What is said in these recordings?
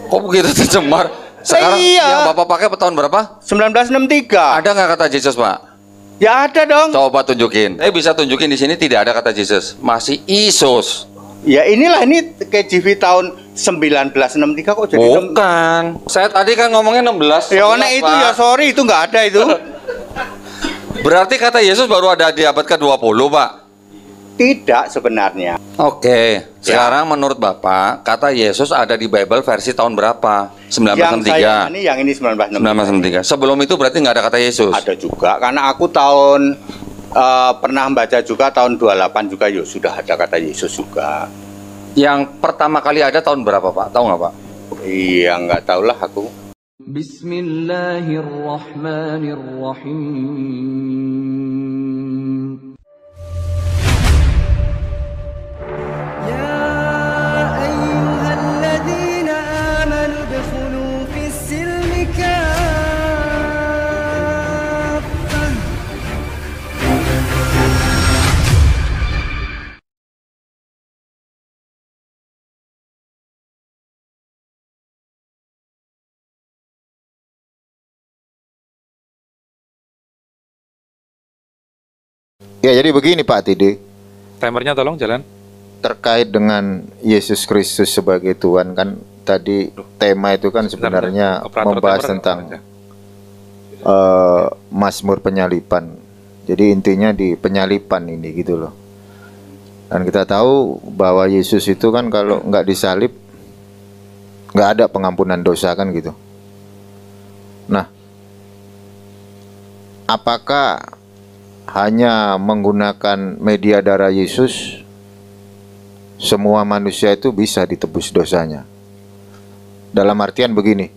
Kok begitu tercemar? Sekarang iya. yang Bapak pakai tahun berapa? 1963. Ada nggak kata Yesus, Pak? Ya ada dong. Coba tunjukin. Bisa tunjukin di sini tidak ada kata Yesus. Masih Isus. Ya inilah, ini KJV tahun 1963 kok jadi bukan. Saya tadi kan ngomongnya 16. Ya nek itu Pak. Ya sorry, itu nggak ada itu. Berarti kata Yesus baru ada di abad ke-20, Pak? Tidak sebenarnya. Oke. Sekarang menurut Bapak, kata Yesus ada di Bible versi tahun berapa? 1963. Yang ini 1963. 1963. Sebelum itu berarti nggak ada kata Yesus? Ada juga, karena aku tahun pernah baca juga tahun 28 juga ya sudah ada kata Yesus juga. Yang pertama kali ada tahun berapa, Pak? Tahu nggak, Pak? Iya, nggak tahu lah aku. Bismillahirrahmanirrahim. Ya ayyuhalladzina amanu udkhulu fis-silmi kaffah. Ya, jadi begini Pak Tidi. Timernya tolong jalan. Terkait dengan Yesus Kristus sebagai Tuhan, kan tadi tema itu kan sebenarnya membahas tentang Mazmur penyalipan. Jadi intinya di penyalipan ini gitu loh. Dan kita tahu bahwa Yesus itu kan kalau nggak disalib nggak ada pengampunan dosa kan gitu. Nah, apakah hanya menggunakan media darah Yesus semua manusia itu bisa ditebus dosanya? Dalam artian begini,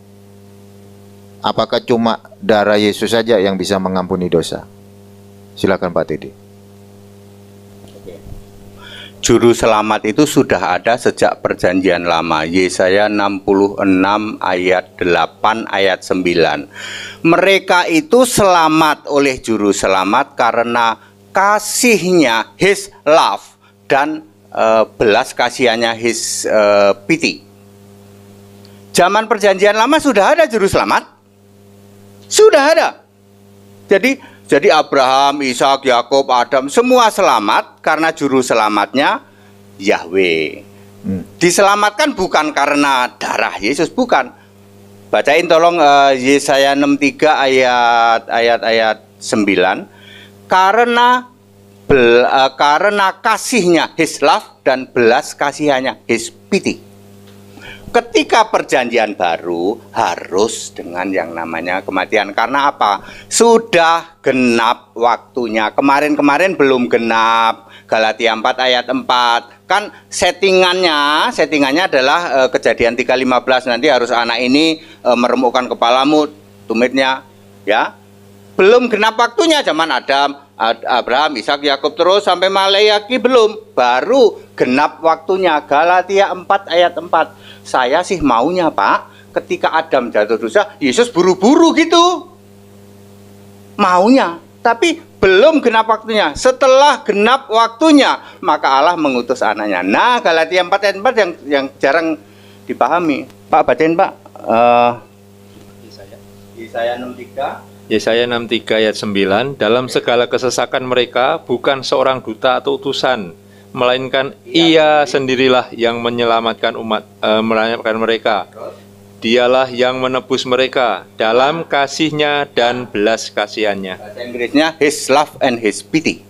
apakah cuma darah Yesus saja yang bisa mengampuni dosa? Silakan Pak Teddy. Juru selamat itu sudah ada sejak perjanjian lama. Yesaya 66 ayat 8 ayat 9. Mereka itu selamat oleh juru selamat karena kasihnya, his love, dan belas kasihannya, his pity. Zaman perjanjian lama sudah ada juru selamat. Sudah ada. Jadi Abraham, Ishak, Yakub, Adam semua selamat karena juru selamatnya Yahweh. Diselamatkan bukan karena darah Yesus, bukan. Bacain tolong Yesaya 63 ayat 9. Karena kasihnya, his love, dan belas kasihannya, his pity. Ketika perjanjian baru harus dengan yang namanya kematian. Karena apa? Sudah genap waktunya. Kemarin-kemarin belum genap. Galatia 4 ayat 4. Kan settingannya adalah Kejadian 3:15. Nanti harus anak ini meremukkan kepalamu, tumitnya, ya. Belum genap waktunya zaman Adam, Abraham, Ishak, Yakub, terus sampai Maleaki belum. Baru genap waktunya. Galatia 4 ayat 4. Saya sih maunya Pak, ketika Adam jatuh dosa, Yesus buru-buru gitu maunya, tapi belum genap waktunya. Setelah genap waktunya, maka Allah mengutus anaknya. Nah, Galatia 4 ayat 4 yang jarang dipahami. Pak, bacain Pak. Yesaya 63. Yesaya 63 ayat 9. Dalam segala kesesakan mereka bukan seorang duta atau utusan, melainkan ia sendirilah yang menyelamatkan menyelamatkan mereka. Dialah yang menebus mereka dalam kasihnya dan belas kasihannya. Bahasa Inggrisnya his love and his pity.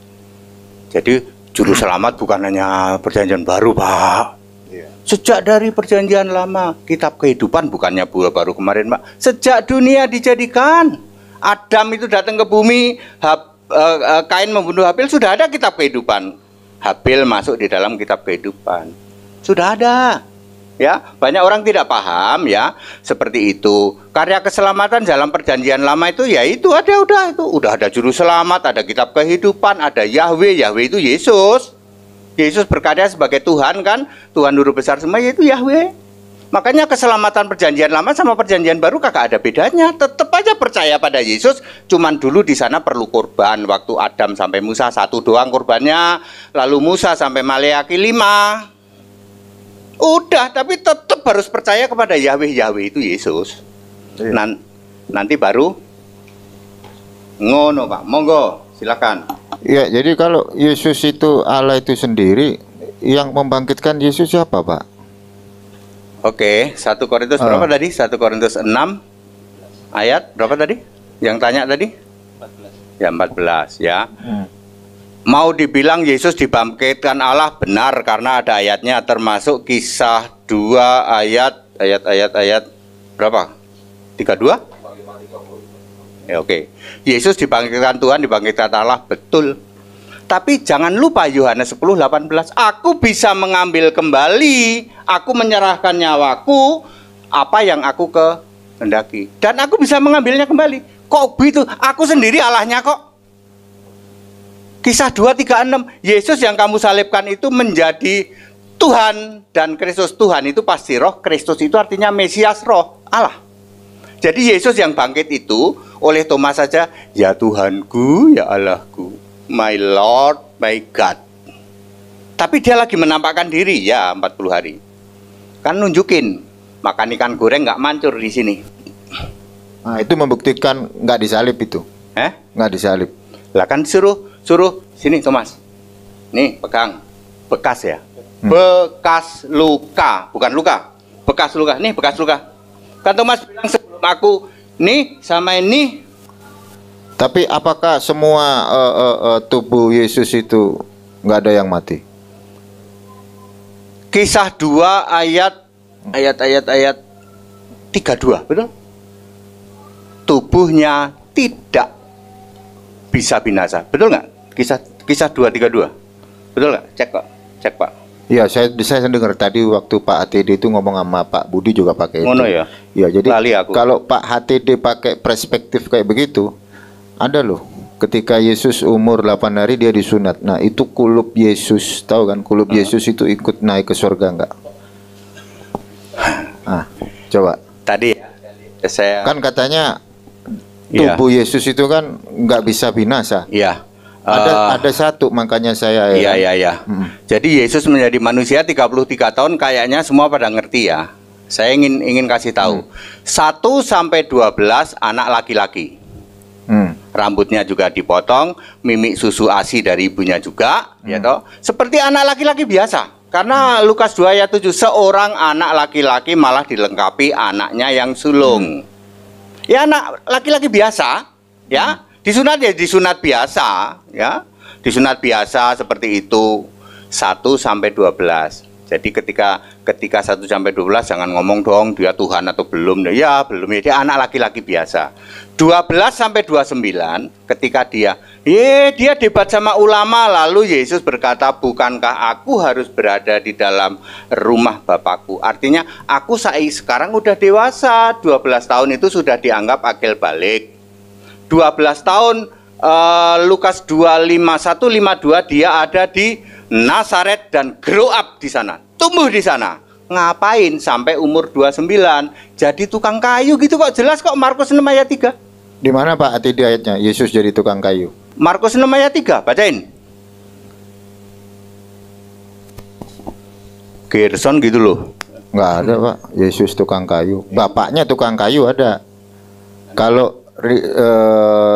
Jadi juru selamat bukan hanya perjanjian baru Pak. Sejak dari perjanjian lama, kitab kehidupan bukannya baru kemarin Pak. Sejak dunia dijadikan, Adam itu datang ke bumi, Kain membunuh Habil, sudah ada kitab kehidupan. Habil masuk di dalam kitab kehidupan. Sudah ada. Ya, banyak orang tidak paham ya, seperti itu. Karya keselamatan dalam perjanjian lama itu ya itu udah ada juru selamat, ada kitab kehidupan, ada Yahweh. Yahweh itu Yesus. Yesus berkarya sebagai Tuhan kan, Tuhan Guru besar semua yaitu Yahweh. Makanya keselamatan perjanjian lama sama perjanjian baru kagak ada bedanya. Tetap aja percaya pada Yesus. Cuman dulu di sana perlu korban. Waktu Adam sampai Musa 1 doang korbannya. Lalu Musa sampai Maleaki 5. Udah, tapi tetap harus percaya kepada Yahweh itu Yesus. Iya. Nanti baru ngono Pak. Monggo, silakan. Ya, jadi kalau Yesus itu Allah itu sendiri, yang membangkitkan Yesus siapa, Pak? Oke, 1 Korintus berapa tadi? 1 Korintus 6 ayat berapa tadi? Yang tanya tadi? 14. Ya, 14 ya. Mau dibilang Yesus dibangkitkan Allah benar karena ada ayatnya, termasuk Kisah 2 ayat berapa? 32? Ya, oke. Yesus dibangkitkan Tuhan, dibangkitkan Allah, betul. Tapi jangan lupa Yohanes 10:18, aku bisa mengambil kembali, aku menyerahkan nyawaku, apa yang aku kehendaki, dan aku bisa mengambilnya kembali. Kok begitu? Aku sendiri Allahnya kok. Kisah 2:36, Yesus yang kamu salibkan itu menjadi Tuhan, dan Kristus Tuhan itu pasti roh. Kristus itu artinya Mesias, roh Allah. Jadi Yesus yang bangkit itu oleh Thomas saja, ya Tuhanku, ya Allahku, my Lord, my God. Tapi dia lagi menampakkan diri ya 40 hari. Kan nunjukin makan ikan goreng nggak mancur di sini. Nah, itu membuktikan nggak disalib itu. Nggak disalib. Lah kan suruh sini Thomas. Nih pegang bekas ya. Bekas luka, bukan luka. Bekas luka. Nih bekas luka. Kan Thomas bilang sebelum aku nih sama ini. Tapi apakah semua tubuh Yesus itu nggak ada yang mati? Kisah 2 ayat 32, betul? Tubuhnya tidak bisa binasa, betul nggak? Kisah 2:32, betul nggak? Cek Pak. Ya, saya dengar tadi waktu Pak HTD itu ngomong sama Pak Budi juga pakai itu. Ngono ya? Ya, jadi Lali aku. kalau Pak HTD pakai perspektif kayak begitu, ada loh. Ketika Yesus umur 8 hari dia disunat. Nah, itu kulub Yesus, tahu kan? Kulub Yesus itu ikut naik ke surga enggak? Ah, coba. Tadi saya Kan katanya tubuh Yesus itu kan nggak bisa binasa. iya. Ada satu, makanya saya Iya. Jadi Yesus menjadi manusia 33 tahun, kayaknya semua pada ngerti ya. Saya ingin kasih tahu. 1 sampai 12 anak laki-laki. Rambutnya juga dipotong, mimik susu ASI dari ibunya juga, ya toh. Seperti anak laki-laki biasa. Karena Lukas 2 ayat 7, seorang anak laki-laki malah dilengkapi anaknya yang sulung. Ya anak laki-laki biasa, ya. Disunat ya disunat biasa, ya. Disunat biasa seperti itu 1 sampai 12. Jadi ketika 1 sampai 12 jangan ngomong dong dia Tuhan atau belum. Ya, belum ya, dia anak laki-laki biasa. 12 sampai 29 ketika dia debat sama ulama, lalu Yesus berkata, "Bukankah aku harus berada di dalam rumah Bapakku?" Artinya aku sekarang udah dewasa, 12 tahun itu sudah dianggap akil balik. 12 tahun Lukas 2:51-52 dia ada di Nazaret dan grow up di sana, tumbuh di sana. Ngapain sampai umur 29? Jadi tukang kayu gitu kok, jelas kok Markus 6 ayat 3. Di mana Pak HTD ayatnya? Yesus jadi tukang kayu. Markus 6 ayat 3, bacain. Gerson gitu loh. Nggak ada Pak, Yesus tukang kayu. Bapaknya tukang kayu ada. Kalau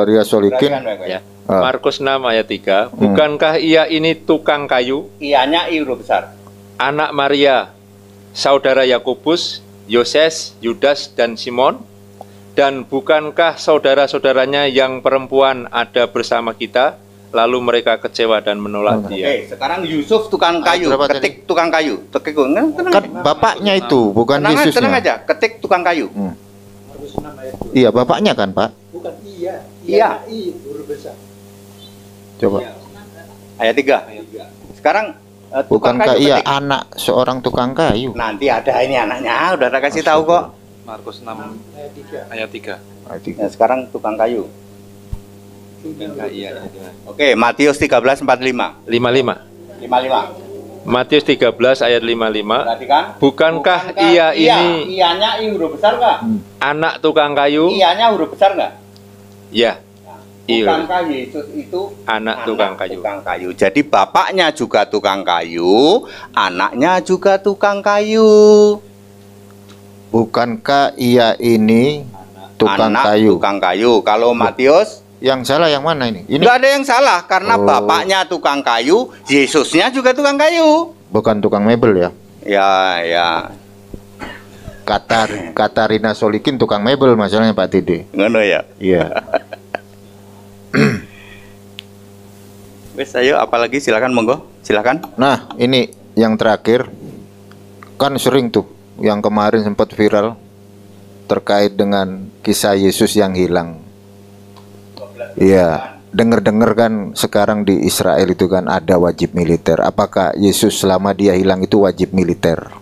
Ria Solikin Ya. Markus 6 ayat 3, bukankah ia ini tukang kayu, Ianya I huruf besar. anak Maria, saudara Yakobus, Yoses, Yudas, dan Simon? Dan bukankah saudara-saudaranya yang perempuan ada bersama kita? Lalu mereka kecewa dan menolak dia. Oke, sekarang Yusuf tukang kayu, berapa ketik tukang kayu. Tenang kan bapaknya itu, bukan Yesusnya. tenang aja, ketik tukang kayu. Iya, bapaknya kan Pak. Iya. Coba. Ayat 3. Sekarang tukang Bukankah kayu ia ketik. anak seorang tukang kayu? Nanti ada ini anaknya, udah tak kasih tahu kok. Markus 6 ayat 3. Nah, sekarang tukang kayu. Bukankah ia Oke, Matius 13:45. 55. 55. Matius 13 ayat 55. Perhatikan. Bukankah ia ini Ianya I huruf besar enggak? anak tukang kayu? Ianya huruf besar enggak? Ya. Iya. Bukankah Yesus itu Anak tukang kayu. tukang kayu? Jadi bapaknya juga tukang kayu, anaknya juga tukang kayu. Bukankah ia ini tukang Anak kayu? tukang kayu. Kalau Matius, Yang salah yang mana ini? Ini nggak ada yang salah karena Oh. bapaknya tukang kayu, Yesusnya juga tukang kayu. bukan tukang mebel ya? Ya. Katarina Solikin tukang mebel masalahnya Pak Tede. Ngono ya. Iya. Wes, ayo apalagi silakan monggo. Silakan. Nah, ini yang terakhir. Kan sering tuh yang kemarin sempat viral terkait dengan kisah Yesus yang hilang. Iya, dengar-dengar kan sekarang di Israel itu kan ada wajib militer. Apakah Yesus selama dia hilang itu wajib militer?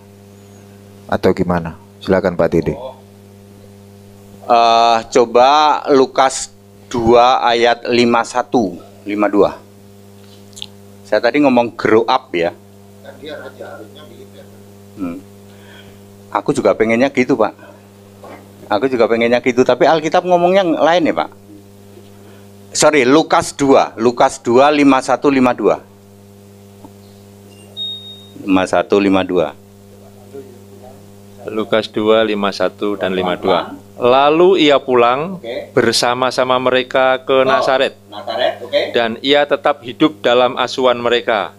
Atau gimana? Silakan Pak Tede. Coba Lukas 2 ayat 51, 52. Saya tadi ngomong grow up ya. Aku juga pengennya gitu, Pak. Aku juga pengennya gitu, tapi Alkitab ngomongnya lain ya, Pak. Sorry, Lukas 2, 51, 52. 51, 52. Lukas 2, 51 dan 52. Lalu ia pulang bersama-sama mereka ke Nazaret, dan ia tetap hidup dalam asuhan mereka.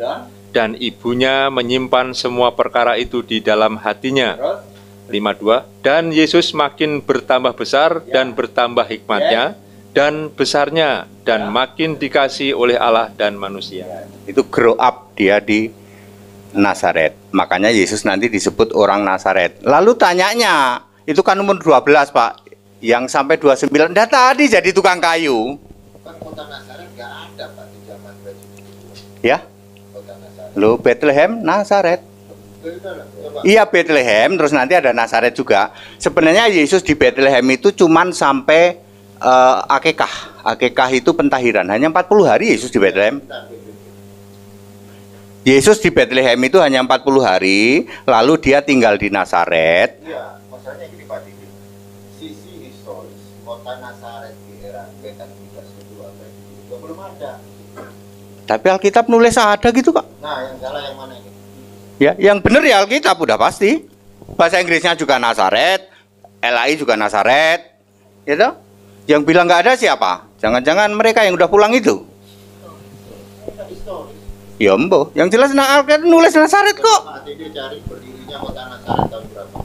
Dan ibunya menyimpan semua perkara itu di dalam hatinya. 52. Dan Yesus makin bertambah besar dan bertambah hikmatnya dan besarnya, dan makin dikasih oleh Allah dan manusia. Itu grow up dia di Nazaret. Makanya Yesus nanti disebut orang Nazaret. Lalu tanyanya, itu kan umur 12, Pak. Yang sampai 29, dah tadi jadi tukang kayu. Kan kota Nazaret nggak ada Pak di zaman Ya? kota Nazaret. Lo Bethlehem, Nazaret. Iya, Bethlehem, terus nanti ada Nazaret juga. Sebenarnya Yesus di Bethlehem itu cuman sampai akekah. Akekah itu pentahiran. Hanya 40 hari Yesus di Bethlehem. Yesus di Bethlehem itu hanya 40 hari, lalu dia tinggal di Nazaret. Iya, masalahnya gini Pak Didi. Sisi historis kota Nazaret di era Petrus kedua itu belum ada. Tapi Alkitab nulis ada gitu, Kak. Nah, yang salah yang mana ini? Ya, yang benar ya Alkitab udah pasti. Bahasa Inggrisnya juga Nazaret, LAI juga Nazaret. Ya toh? Yang bilang nggak ada siapa? Jangan-jangan mereka yang udah pulang itu. Ya embo, yang jelas Alkitab nulis Nazaret kok. Pak Didi cari berdirinya kota Nazaret tahun berapa?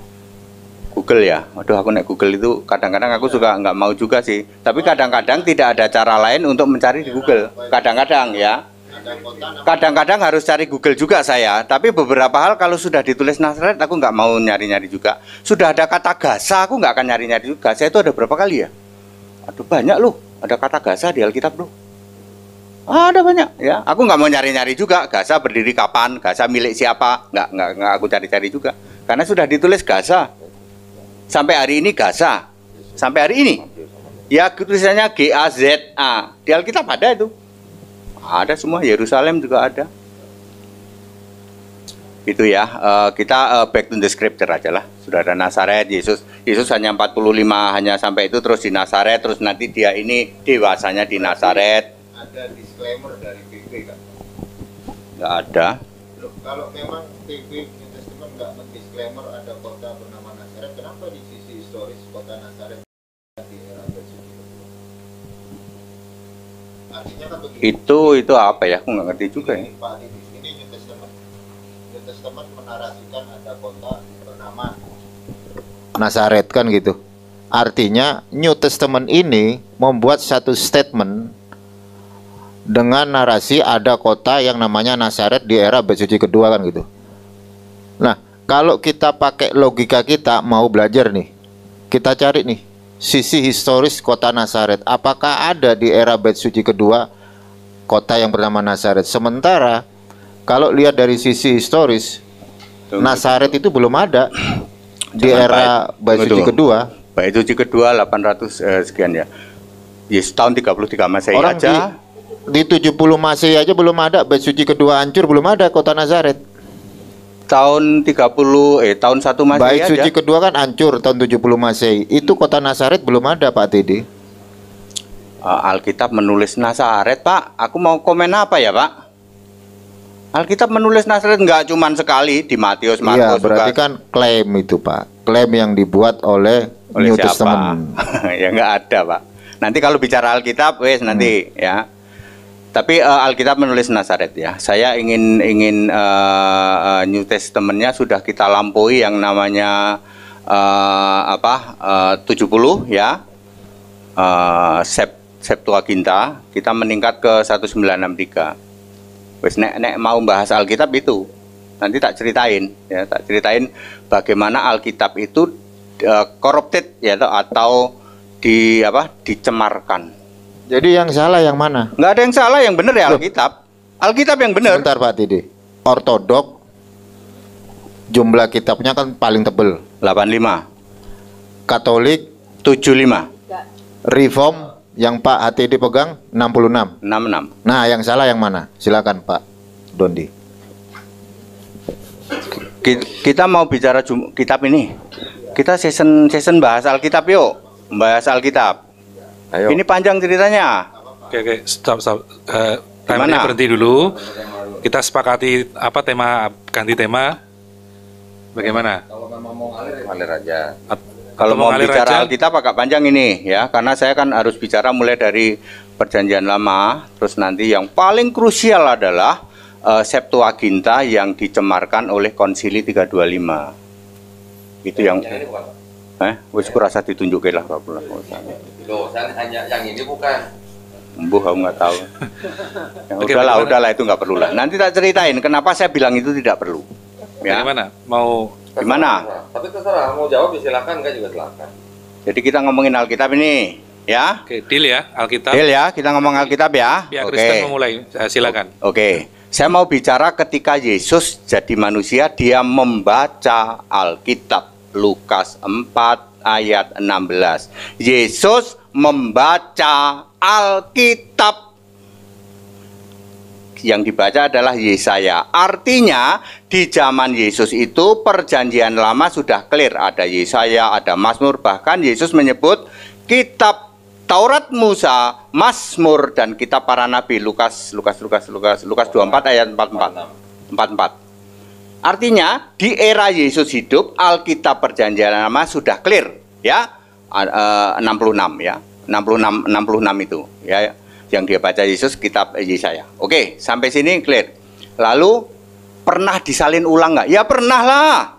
Google ya. Waduh, aku naik Google itu kadang-kadang aku juga nggak mau juga sih. Tapi kadang-kadang tidak ada cara lain untuk mencari di Google. Kadang-kadang ya. Ada kota Kadang-kadang harus cari Google juga saya. Tapi beberapa hal kalau sudah ditulis Nazaret aku nggak mau nyari-nyari juga. Sudah ada kata Gaza aku nggak akan nyari-nyari juga. Gaza itu ada berapa kali ya? Aduh, banyak loh. Ada kata Gaza di Alkitab loh. Ada banyak ya. Aku nggak mau nyari-nyari juga. Gaza berdiri kapan? Gaza milik siapa? Nggak aku cari-cari juga. Karena sudah ditulis Gaza. Sampai hari ini Gaza. Sampai hari ini. Ya tulisannya GAZA. Di Alkitab ada itu. Ada semua, Yerusalem juga ada. Itu ya, kita back to the scripture aja lah. Sudah ada Nazaret, Yesus hanya 45, hanya sampai itu terus di Nazaret, terus nanti dia ini dewasanya di Nazaret. ada disclaimer dari PP kan? Nggak ada. Loh, kalau memang PP New Testament nggak mendisclaimer ada kota bernama Nazaret, kenapa di sisi historis kota Nazaret di era bersuci? Artinya kan begini. Itu apa ya? Aku nggak ngerti juga ya. Pak Adi, di sini New Testament. New Testament menarasikan ada kota bernama Nazaret kan gitu. Artinya New Testament ini membuat satu statement dengan narasi ada kota yang namanya Nazaret di era Bait Suci kedua kan gitu. Nah, kalau kita pakai logika kita mau belajar nih, kita cari nih sisi historis kota Nazaret. Apakah ada di era Bait Suci kedua kota yang bernama Nazaret? Sementara kalau lihat dari sisi historis, Nazaret itu belum ada di era Bait Suci kedua. Bait Suci kedua 800 sekian ya. Yes, tahun 33 Masehi Orang aja. di 70 Masehi aja belum ada, Bait Suci kedua hancur, belum ada kota Nazaret. Tahun 30 tahun 1 Masehi Bait aja. Suci kedua kan hancur tahun 70 Masehi. Itu kota Nazaret belum ada Pak Tedi. Alkitab menulis Nazaret, Pak. Aku mau komen apa ya, Pak? Alkitab menulis Nazaret nggak cuman sekali di Matius, Iya, Markus. berarti kan klaim itu Pak. Klaim yang dibuat oleh New siapa? Testament. Ya nggak ada, Pak. Nanti kalau bicara Alkitab, nanti ya. Tapi Alkitab menulis Nazaret ya. Saya ingin New Testamentnya sudah kita lampaui yang namanya 70 ya. Septuaginta kita meningkat ke 1963. Wes nek mau bahas Alkitab itu nanti tak ceritain ya, tak ceritain bagaimana Alkitab itu corrupted ya atau dicemarkan. Jadi yang salah yang mana? Nggak ada yang salah, yang benar ya Alkitab. Alkitab yang benar. Sebentar Pak Tidi. Ortodok jumlah kitabnya kan paling tebel. 85. Katolik 75. Reform yang Pak HTD pegang 66. 66. Nah, yang salah yang mana? Silakan Pak Dondi. Kita mau bicara kitab ini. Kita season bahas Alkitab yuk. Bahas Alkitab. Ayo. Ini panjang ceritanya. Oke, stop. Gimana? Timernya berhenti dulu. Kita sepakati apa tema, ganti tema. Bagaimana? Kalau memang mau ngalir aja. Kalau mau mengalir bicara aja? Alkitab agak panjang ini ya, karena saya kan harus bicara mulai dari Perjanjian Lama, terus nanti yang paling krusial adalah Septuaginta yang dicemarkan oleh Konsili 325. Itu yang wis kurasa ditunjukin lah Pak. Loh, saya hanya yang ini bukan. Embuh, aku nggak tahu. Ya, Oke, udahlah, bagaimana? itu nggak perlu lah. Nanti tak ceritain kenapa saya bilang itu tidak perlu. Ya. Bagaimana? Mau Gimana? Tapi terserah, mau jawab ya silakan, enggak juga silakan. Jadi kita ngomongin Alkitab ini, ya. Oke, deal ya, Alkitab. Deal ya, kita ngomong Alkitab ya. Biar Oke. Kristen memulai. Silakan. Oke. Saya mau bicara ketika Yesus jadi manusia, dia membaca Alkitab. Lukas 4 ayat 16. Yesus membaca Alkitab. Yang dibaca adalah Yesaya. Artinya di zaman Yesus itu Perjanjian Lama sudah clear. Ada Yesaya, ada Mazmur. Bahkan Yesus menyebut kitab Taurat Musa, Mazmur, dan kitab para nabi. Lukas 24 ayat 44. Artinya di era Yesus hidup Alkitab Perjanjian Lama sudah clear ya. 66 ya. 66 itu ya. Yang dia baca Yesus kitab Yesaya. Oke, sampai sini clear. Lalu pernah disalin ulang nggak? Ya pernah lah.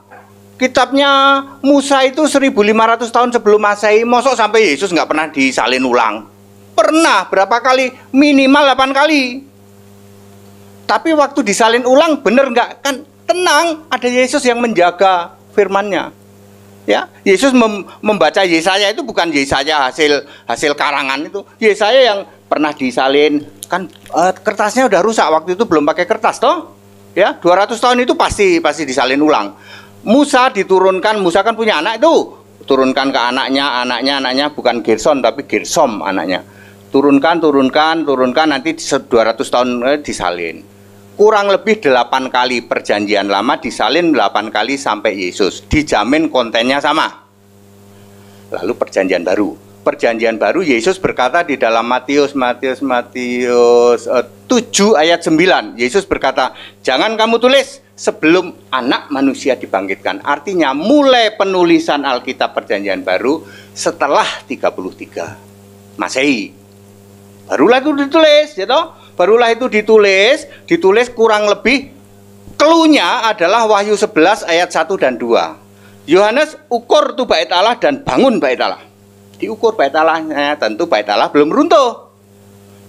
Kitabnya Musa itu 1500 tahun sebelum Masehi, mosok sampai Yesus nggak pernah disalin ulang? Pernah, berapa kali? Minimal 8 kali. Tapi waktu disalin ulang bener nggak? Kan tenang, ada Yesus yang menjaga firman-Nya. Ya, Yesus membaca Yesaya itu bukan Yesaya hasil karangan itu. Yesaya yang pernah disalin, kan kertasnya udah rusak waktu itu, belum pakai kertas toh. Ya, 200 tahun itu pasti disalin ulang. Musa diturunkan, Musa kan punya anak itu, turunkan ke anaknya bukan Gerson tapi Gersom anaknya. Turunkan nanti 200 tahun disalin. Kurang lebih 8 kali Perjanjian Lama disalin 8 kali sampai Yesus. Dijamin kontennya sama. Lalu Perjanjian Baru. Perjanjian Baru Yesus berkata di dalam Matius 7 ayat 9. Yesus berkata, "Jangan kamu tulis sebelum anak manusia dibangkitkan." Artinya mulai penulisan Alkitab Perjanjian Baru setelah 33 Masehi. Barulah itu ditulis, ya toh? Barulah itu ditulis kurang lebih cluenya adalah Wahyu 11 ayat 1 dan 2. Yohanes ukur tuh bait Allah dan bangun bait Allah. Diukur bait Allahnya, tentu bait Allah belum runtuh.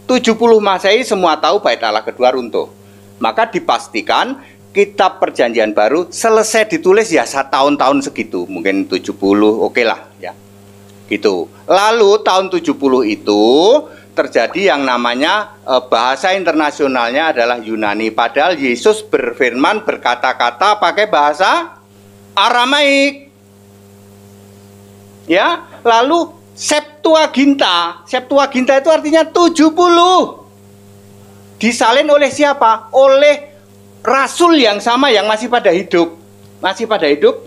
70 Masehi semua tahu bait Allah kedua runtuh. Maka dipastikan kitab Perjanjian Baru selesai ditulis ya tahun-tahun segitu, mungkin 70, oke lah ya. Gitu. Lalu tahun 70 itu terjadi yang namanya bahasa internasionalnya adalah Yunani. Padahal Yesus berfirman, berkata-kata pakai bahasa Aramaik. Ya, lalu Septuaginta itu artinya 70. Disalin oleh siapa? Oleh rasul yang sama yang masih pada hidup.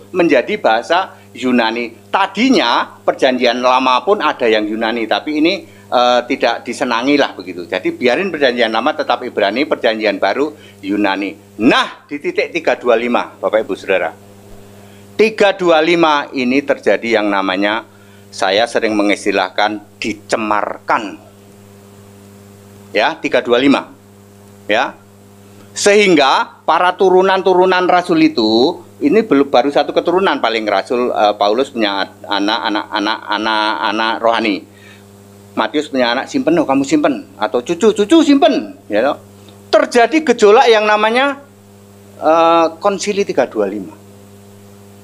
Menjadi bahasa Yunani. Tadinya Perjanjian Lama pun ada yang Yunani, tapi ini tidak disenangi lah begitu. Jadi biarin perjanjian lama tetap Ibrani, perjanjian baru Yunani. Nah, di titik 325 Bapak Ibu Saudara, 325 ini terjadi yang namanya, saya sering mengistilahkan, dicemarkan. Ya, 325. Ya. Sehingga para turunan-turunan rasul itu, ini belum baru satu keturunan paling, Rasul Paulus punya anak rohani. Matius punya anak, simpen loh, kamu simpen, atau cucu simpen, ya loh. Terjadi gejolak yang namanya konsili 325.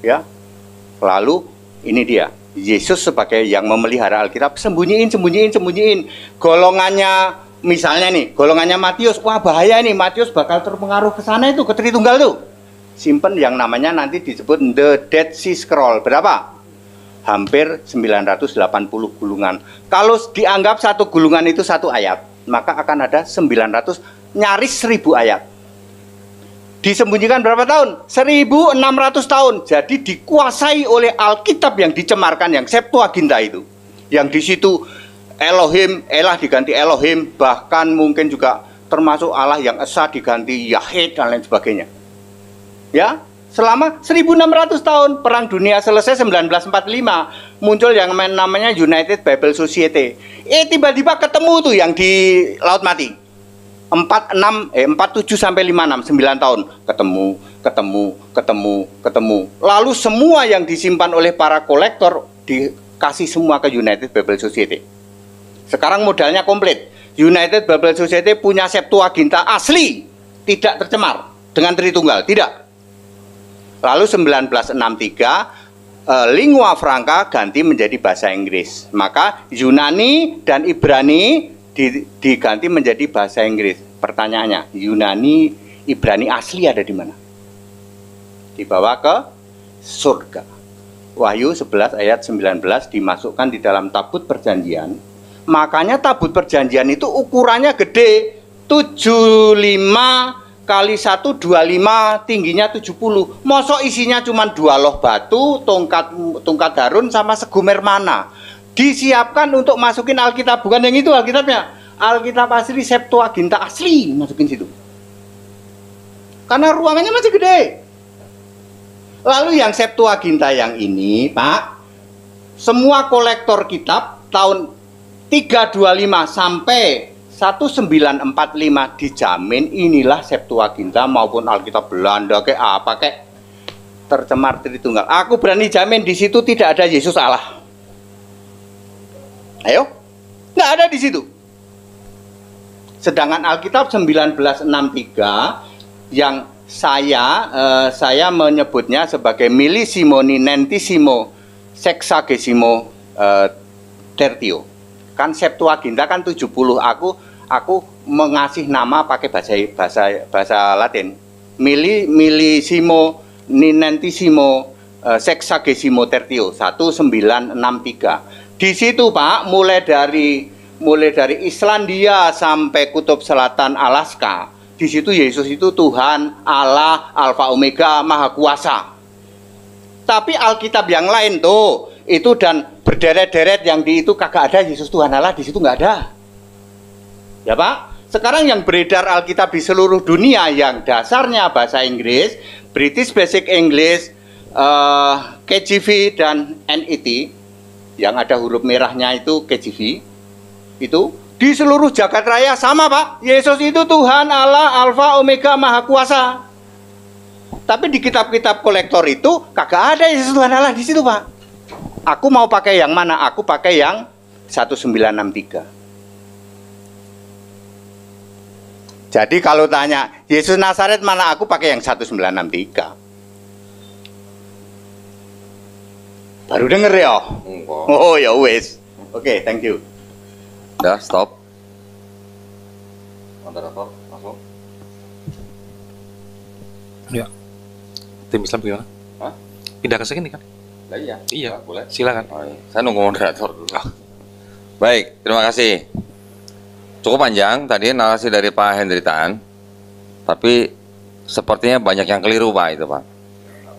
Ya. Lalu ini dia, Yesus sebagai yang memelihara Alkitab, sembunyiin. Golongannya, misalnya nih, golongannya Matius, wah bahaya nih, Matius bakal terpengaruh ke sana itu, ke Tritunggal tuh. Simpen yang namanya nanti disebut The Dead Sea Scroll. Berapa? Hampir 980 gulungan. Kalau dianggap satu gulungan itu satu ayat, maka akan ada 900, nyaris 1000 ayat. Disembunyikan berapa tahun? 1600 tahun. Jadi dikuasai oleh Alkitab yang dicemarkan, yang Septuaginta itu. Yang di situ Elohim, Elah diganti Elohim, bahkan mungkin juga termasuk Allah yang Esa diganti Yahweh dan lain sebagainya. Ya, selama 1600 tahun. Perang dunia selesai 1945, muncul yang namanya United Bible Society. Tiba-tiba ketemu tuh yang di Laut Mati. 47 sampai 56, 9 tahun ketemu. Lalu semua yang disimpan oleh para kolektor dikasih semua ke United Bible Society. Sekarang modalnya komplit. United Bible Society punya Septuaginta asli, tidak tercemar dengan Tritunggal, tidak. Lalu 1963 lingua franca ganti menjadi bahasa Inggris. Maka Yunani dan Ibrani diganti menjadi bahasa Inggris. Pertanyaannya, Yunani, Ibrani asli ada di mana? Dibawa ke surga. Wahyu 11 ayat 19 dimasukkan di dalam tabut perjanjian. Makanya tabut perjanjian itu ukurannya gede, 75 kali 125, tingginya 70. Mosok isinya cuma 2 loh batu, tongkat Harun sama segumer mana. Disiapkan untuk masukin Alkitab, bukan yang itu Alkitabnya. Alkitab asli, Septuaginta asli, masukin situ. Karena ruangannya masih gede. Lalu yang Septuaginta yang ini, Pak, semua kolektor kitab tahun 325 sampai 1945 dijamin inilah Septuaginta maupun Alkitab Belanda kayak apa kayak tercemar Tritunggal. Aku berani jamin di situ tidak ada Yesus Allah. Ayo, nggak ada di situ. Sedangkan Alkitab 1963 yang saya menyebutnya sebagai millisimo ninentisimo sexagesimo tertio. Kan Septuaginta kan 70. Aku mengasih nama pakai bahasa Latin. Millisimo ninentisimo sexagesimo tertio 1963. Di situ Pak, mulai dari Islandia sampai Kutub Selatan Alaska, di situ Yesus itu Tuhan, Allah, Alfa Omega, Maha Kuasa. Tapi Alkitab yang lain tuh itu dan berderet-deret yang di itu kagak ada Yesus Tuhan Allah, di situ nggak ada. Ya Pak, sekarang yang beredar Alkitab di seluruh dunia yang dasarnya bahasa Inggris, British Basic English, KJV dan NET, yang ada huruf merahnya itu KJV, itu di seluruh jagat raya sama Pak. Yesus itu Tuhan, Allah, Alfa, Omega, Maha Kuasa. Tapi di kitab-kitab kolektor itu kagak ada Yesus Tuhan Allah di situ Pak. Aku mau pakai yang mana? Aku pakai yang 1963. Jadi kalau tanya Yesus Nazaret mana, aku pakai yang 1963. Baru denger ya? Oh ya wes. Oke, thank you. Udah, stop. Moderator, langsung. Ya. Tim Islam gimana? Hah? Pindah ke sini kan? Lah iya. Iya, boleh. Silakan. Oh, iya. Saya nunggu moderator dulu. Baik, terima kasih. Cukup panjang tadi narasi dari Pak Hendritaan, tapi sepertinya banyak yang keliru Pak itu Pak.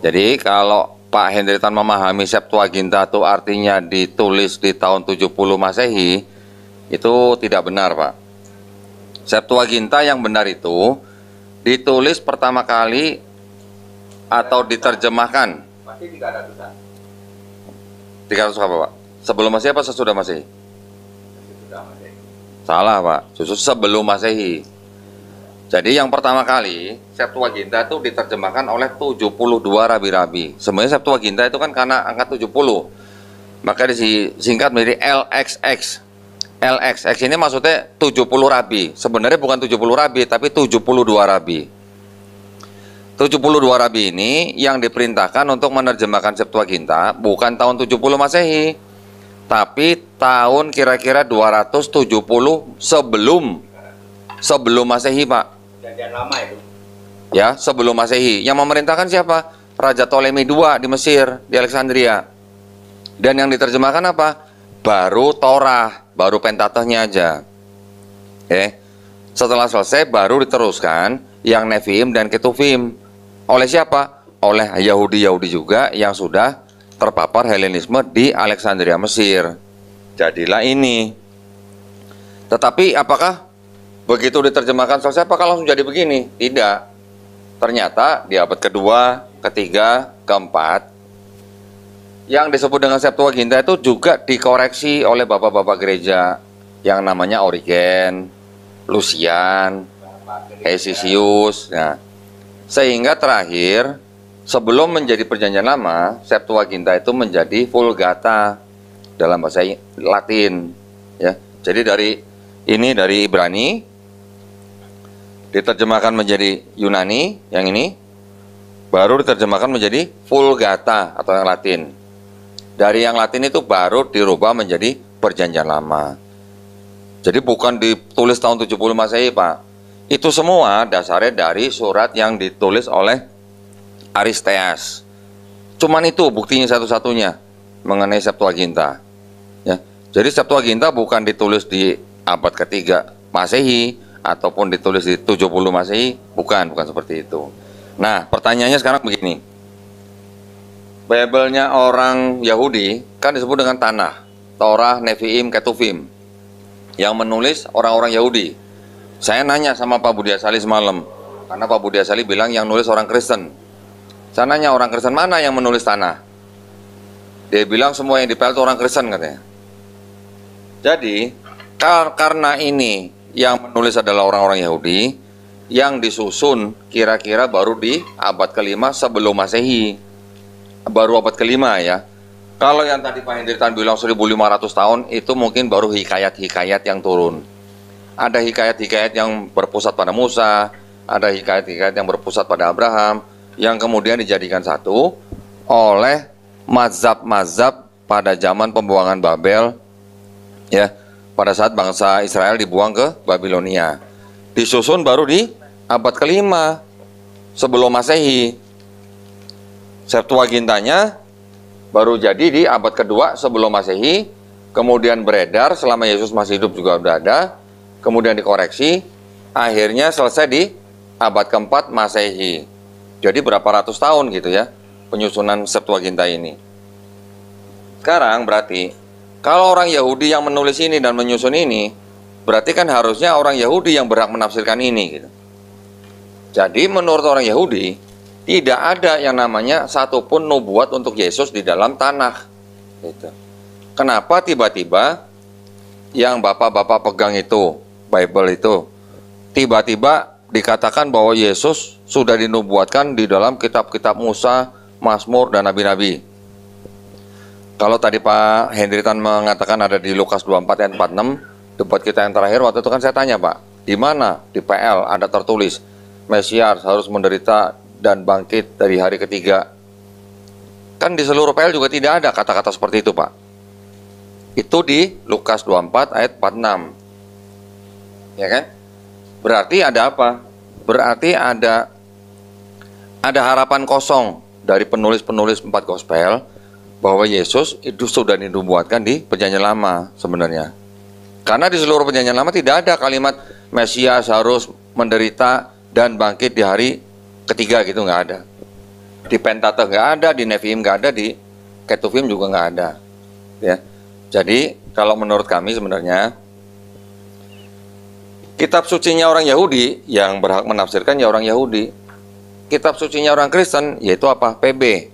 Jadi kalau Pak Hendritaan memahami Septuaginta itu artinya ditulis di tahun 70 Masehi, Itu tidak benar, Pak. Septuaginta yang benar itu ditulis pertama kali atau diterjemahkan. Masih 300-an. 300 apa, Pak? Sebelum Masehi apa sesudah Masehi? Sudah Masehi. Salah, Pak. Justru sebelum Masehi. Jadi yang pertama kali Septuaginta itu diterjemahkan oleh 72 rabi-rabi. Sebenarnya Septuaginta itu kan karena angka 70. Maka disingkat menjadi LXX. LXX ini maksudnya 70 rabi. Sebenarnya bukan 70 rabi, tapi 72 rabi. 72 rabi ini yang diperintahkan untuk menerjemahkan Septuaginta bukan tahun 70 Masehi, tapi tahun kira-kira 270 sebelum Masehi, Pak. Perjanjian lama itu. Ya, sebelum Masehi. Yang memerintahkan siapa? Raja Ptolemy II di Mesir, di Alexandria. Dan yang diterjemahkan apa? Baru Torah, baru Pentateuchnya aja. Setelah selesai baru diteruskan yang Nevi'im dan Ketuvim. Oleh siapa? Oleh Yahudi-Yahudi juga yang sudah terpapar Helenisme di Alexandria, Mesir. Jadilah ini. Tetapi apakah begitu diterjemahkan selesai apakah langsung jadi begini? Tidak. Ternyata di abad kedua, ketiga, keempat, yang disebut dengan Septuaginta itu juga dikoreksi oleh bapak-bapak gereja yang namanya Origen, Lucian, Hesisius. Nah, sehingga terakhir sebelum menjadi Perjanjian Lama, Septuaginta itu menjadi Vulgata dalam bahasa Latin. Ya, jadi dari Ibrani diterjemahkan menjadi Yunani, yang ini baru diterjemahkan menjadi Vulgata atau yang Latin. Dari yang Latin itu baru dirubah menjadi Perjanjian Lama. Jadi bukan ditulis tahun 70 Masehi, Pak. Itu semua dasarnya dari surat yang ditulis oleh Aristeas. Cuman itu buktinya satu-satunya mengenai Septuaginta. Ya. Jadi Septuaginta bukan ditulis di abad ketiga Masehi ataupun ditulis di 70 Masehi, bukan seperti itu. Nah, pertanyaannya sekarang begini. Bible-nya orang Yahudi kan disebut dengan Tanakh, Torah, Nevi'im, Ketuvim. Yang menulis orang-orang Yahudi. Saya nanya sama Pak Budi Asali semalam, karena Pak Budi Asali bilang yang nulis orang Kristen. Saya nanya orang Kristen mana yang menulis Tanakh? Dia bilang semua yang dipel itu orang Kristen katanya. Jadi karena ini yang menulis adalah orang-orang Yahudi, yang disusun kira-kira baru di abad kelima sebelum Masehi. Baru abad kelima ya. Kalau yang tadi Pak Hendritan bilang 1500 tahun, itu mungkin baru hikayat-hikayat yang turun. Ada hikayat-hikayat yang berpusat pada Musa, ada hikayat-hikayat yang berpusat pada Abraham, yang kemudian dijadikan satu oleh mazhab-mazhab pada zaman pembuangan Babel, ya, pada saat bangsa Israel dibuang ke Babilonia. Disusun baru di abad kelima sebelum Masehi. Septuagintanya baru jadi di abad kedua sebelum Masehi, kemudian beredar selama Yesus masih hidup juga udah ada, kemudian dikoreksi, akhirnya selesai di abad keempat Masehi. Jadi berapa ratus tahun gitu ya penyusunan Septuaginta ini. Sekarang berarti kalau orang Yahudi yang menulis ini dan menyusun ini, berarti kan harusnya orang Yahudi yang berhak menafsirkan ini gitu. Jadi menurut orang Yahudi tidak ada yang namanya satupun nubuat untuk Yesus di dalam Tanakh. Gitu. Kenapa tiba-tiba yang bapak-bapak pegang itu, Bible itu, tiba-tiba dikatakan bahwa Yesus sudah dinubuatkan di dalam kitab-kitab Musa, Mazmur, dan Nabi-Nabi. Kalau tadi Pak Hendritan mengatakan ada di Lukas 24 ayat 46, debat kita yang terakhir waktu itu kan saya tanya, Pak, di mana di PL ada tertulis Mesias harus menderita dan bangkit dari hari ketiga? Kan di seluruh PL juga tidak ada kata-kata seperti itu, Pak. Itu di Lukas 24 ayat 46. Ya kan? Berarti ada apa? Berarti ada harapan kosong dari penulis-penulis 4 gospel bahwa Yesus itu sudah dinubuatkan di Perjanjian Lama sebenarnya. Karena di seluruh Perjanjian Lama tidak ada kalimat Mesias harus menderita dan bangkit di hari ketiga gitu, nggak ada. Di Pentateuch nggak ada, di Nevi'im nggak ada, di Ketuvim juga nggak ada. Ya, jadi kalau menurut kami sebenarnya Kitab sucinya orang Yahudi yang berhak menafsirkan ya orang Yahudi. Kitab sucinya orang Kristen yaitu apa? PB.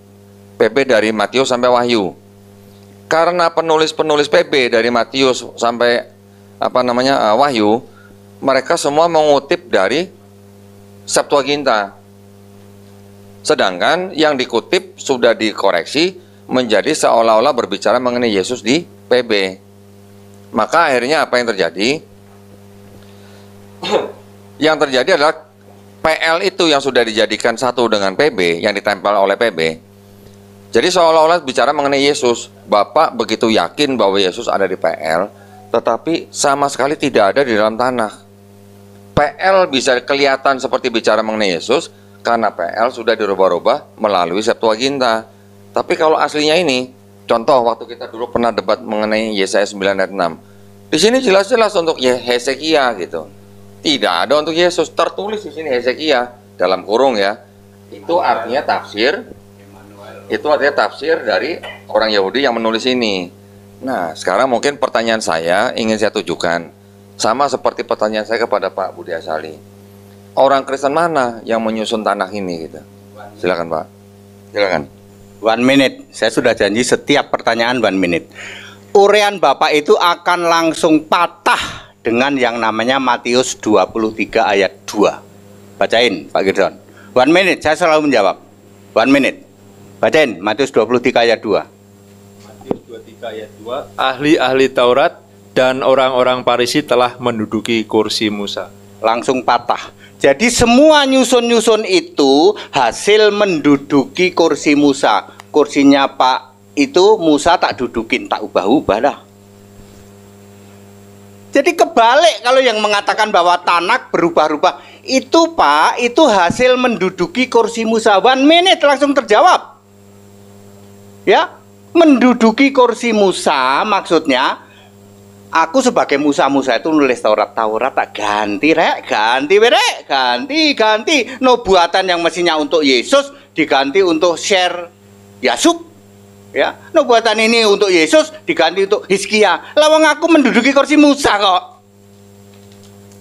PB dari Matius sampai Wahyu. Karena penulis-penulis PB dari Matius sampai Wahyu, mereka semua mengutip dari Septuaginta. Sedangkan yang dikutip sudah dikoreksi menjadi seolah-olah berbicara mengenai Yesus di PB. Maka akhirnya apa yang terjadi? Yang terjadi adalah PL itu yang sudah dijadikan satu dengan PB, yang ditempel oleh PB. Jadi seolah-olah bicara mengenai Yesus. Bapak begitu yakin bahwa Yesus ada di PL, tetapi sama sekali tidak ada di dalam tanah. PL bisa kelihatan seperti bicara mengenai Yesus karena PL sudah dirubah-rubah melalui Septuaginta. Tapi kalau aslinya ini, contoh waktu kita dulu pernah debat mengenai Yesaya 9 ayat 6. Di sini jelas-jelas untuk Hesekia gitu. Tidak ada untuk Yesus, tertulis di sini Hesekia dalam kurung ya. Itu artinya tafsir. Itu artinya tafsir dari orang Yahudi yang menulis ini. Nah, sekarang mungkin pertanyaan saya ingin saya tujukan sama seperti pertanyaan saya kepada Pak Budi Asali. Orang Kristen mana yang menyusun tanah ini gitu? Silakan Pak. Silakan. 1 minute. Saya sudah janji setiap pertanyaan 1 minute. Urean Bapak itu akan langsung patah dengan yang namanya Matius 23 ayat 2. Bacain Pak Gideon. 1 minute, saya selalu menjawab. 1 minute. Bacain Matius 23 ayat 2. Matius 23 ayat 2. Ahli-ahli Taurat dan orang-orang Farisi telah menduduki kursi Musa. Langsung patah. Jadi semua nyusun-nyusun itu hasil menduduki kursi Musa. Kursinya Pak itu Musa tak dudukin, tak ubah-ubah dah. Jadi kebalik kalau yang mengatakan bahwa Tanak berubah-ubah. Itu Pak, itu hasil menduduki kursi Musa. 1 minute langsung terjawab. Ya, menduduki kursi Musa maksudnya aku sebagai Musa itu nulis Taurat tak ganti nubuatan yang mestinya untuk Yesus diganti untuk share Yasub ya, nubuatan ini untuk Yesus diganti untuk Hizkia. Lawang aku menduduki kursi Musa kok.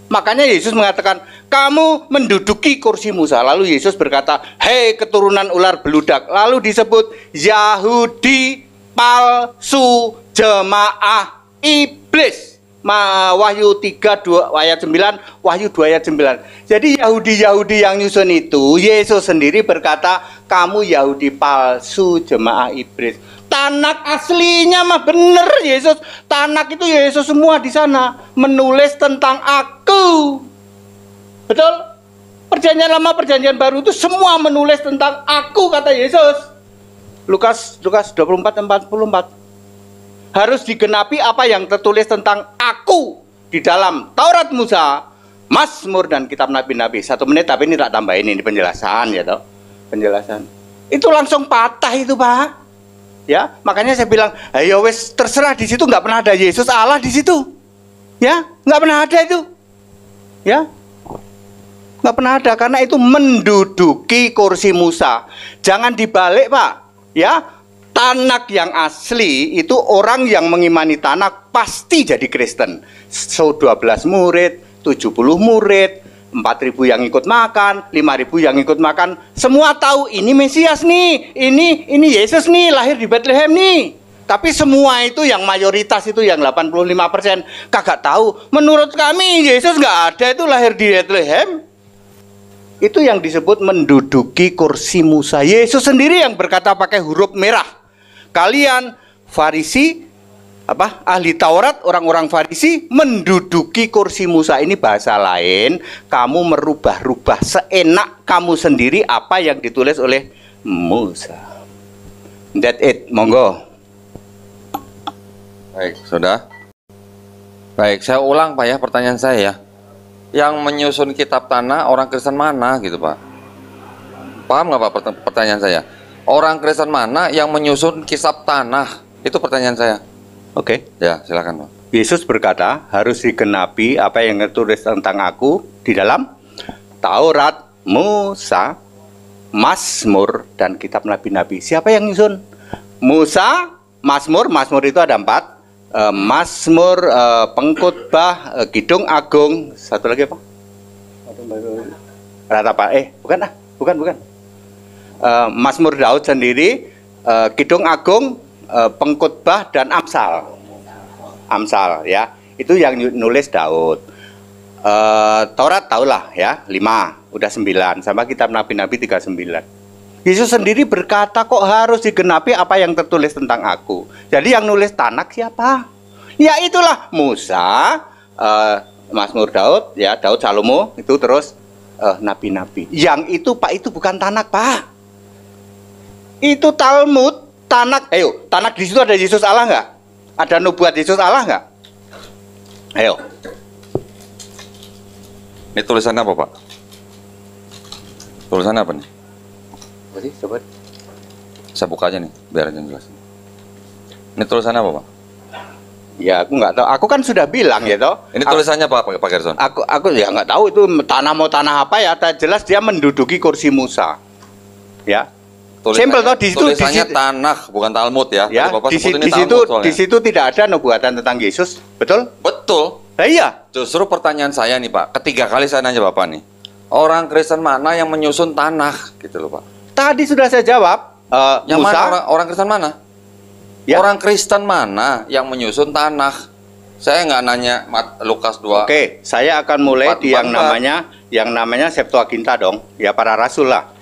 Makanya Yesus mengatakan kamu menduduki kursi Musa. Lalu Yesus berkata, hei keturunan ular beludak. Lalu disebut Yahudi palsu jemaah iblis. Wahyu 3 ayat 9, Wahyu 2 ayat 9. Jadi Yahudi-Yahudi yang nyusun itu, Yesus sendiri berkata, kamu Yahudi palsu jemaah iblis. Tanak aslinya mah bener Yesus. Tanak itu Yesus semua di sana menulis tentang aku. Betul? Perjanjian lama, perjanjian baru itu semua menulis tentang aku kata Yesus. Lukas 24:44. Harus digenapi apa yang tertulis tentang aku di dalam Taurat Musa, Mazmur dan kitab nabi-nabi. 1 menit tapi ini tak tambahin, ini penjelasan ya toh. Penjelasan. Itu langsung patah itu, Pak. Ya, makanya saya bilang, ayo wes terserah, di situ nggak pernah ada Yesus Allah di situ. Ya, nggak pernah ada itu. Ya. Nggak pernah ada karena itu menduduki kursi Musa. Jangan dibalik, Pak. Ya. Tanak yang asli itu orang yang mengimani Tanak pasti jadi Kristen. So 12 murid, 70 murid, 4.000 yang ikut makan, 5.000 yang ikut makan, semua tahu ini Mesias nih, ini Yesus nih, lahir di Bethlehem nih. Tapi semua itu yang mayoritas itu yang 85% kagak tahu. Menurut kami Yesus nggak ada itu lahir di Bethlehem. Itu yang disebut menduduki kursi Musa. Yesus sendiri yang berkata pakai huruf merah. Kalian Farisi, ahli Taurat, orang-orang Farisi menduduki kursi Musa. Ini bahasa lain, kamu merubah-rubah seenak kamu sendiri apa yang ditulis oleh Musa. That's it, monggo. Baik, sudah. Baik, saya ulang Pak ya pertanyaan saya ya. Yang menyusun kitab tanah orang Kristen mana gitu Pak? Paham nggak Pak pertanyaan saya? Orang Kristen mana yang menyusun kitab tanah? Itu pertanyaan saya. Oke. Ya, silakan Pak. Yesus berkata, harus digenapi apa yang tertulis tentang aku di dalam Taurat, Musa, Mazmur, dan kitab nabi-nabi. Siapa yang nyusun? Musa, Mazmur itu ada 4. Mazmur, Pengkhotbah, Kidung Agung, satu lagi apa? Ratapa, bukan. Mazmur Daud sendiri, Kidung Agung, Pengkhotbah dan Amsal. Amsal ya, itu yang nulis Daud. Taurat taulah ya, 5, udah 9, sama kitab Nabi-Nabi 39. Yesus sendiri berkata kok harus digenapi apa yang tertulis tentang aku. Jadi yang nulis Tanak siapa? Ya itulah Musa, Mazmur Daud, ya Daud Salomo, itu terus nabi-nabi. Yang itu Pak, itu bukan Tanak Pak. Itu Talmud. Tanak, ayo, Tanak di situ ada Yesus Allah nggak? Ada nubuat Yesus Allah nggak? Ayo. Ini tulisannya apa, Pak? Tulisannya apa nih? Apa sih, coba? Saya buka aja nih, biar aja jelasin. Ini tulisannya apa, Pak? Ya aku nggak tahu. Aku kan sudah bilang ya toh. Ini tulisannya apa, Pak Gerson? Aku ya nggak tahu itu tanah mau tanah apa ya. Jelas dia menduduki kursi Musa. Ya. Simpel toh di situ. Tulisannya Tanakh, bukan Talmud ya. Ya. Tadi Bapak Di sebut ini situ Talmud soalnya. di situ tidak ada nubuatan tentang Yesus, betul? Betul. Nah, iya. Justru pertanyaan saya nih, Pak. Ketiga kali saya nanya Bapak nih. Orang Kristen mana yang menyusun Tanakh gitu loh, Pak? Tadi sudah saya jawab. Yang Musa. mana orang Kristen mana? Ya. Orang Kristen mana yang menyusun Tanakh? Saya nggak nanya Lukas 2. Oke, saya akan mulai di yang 4. namanya Septuaginta dong. Ya para rasul lah.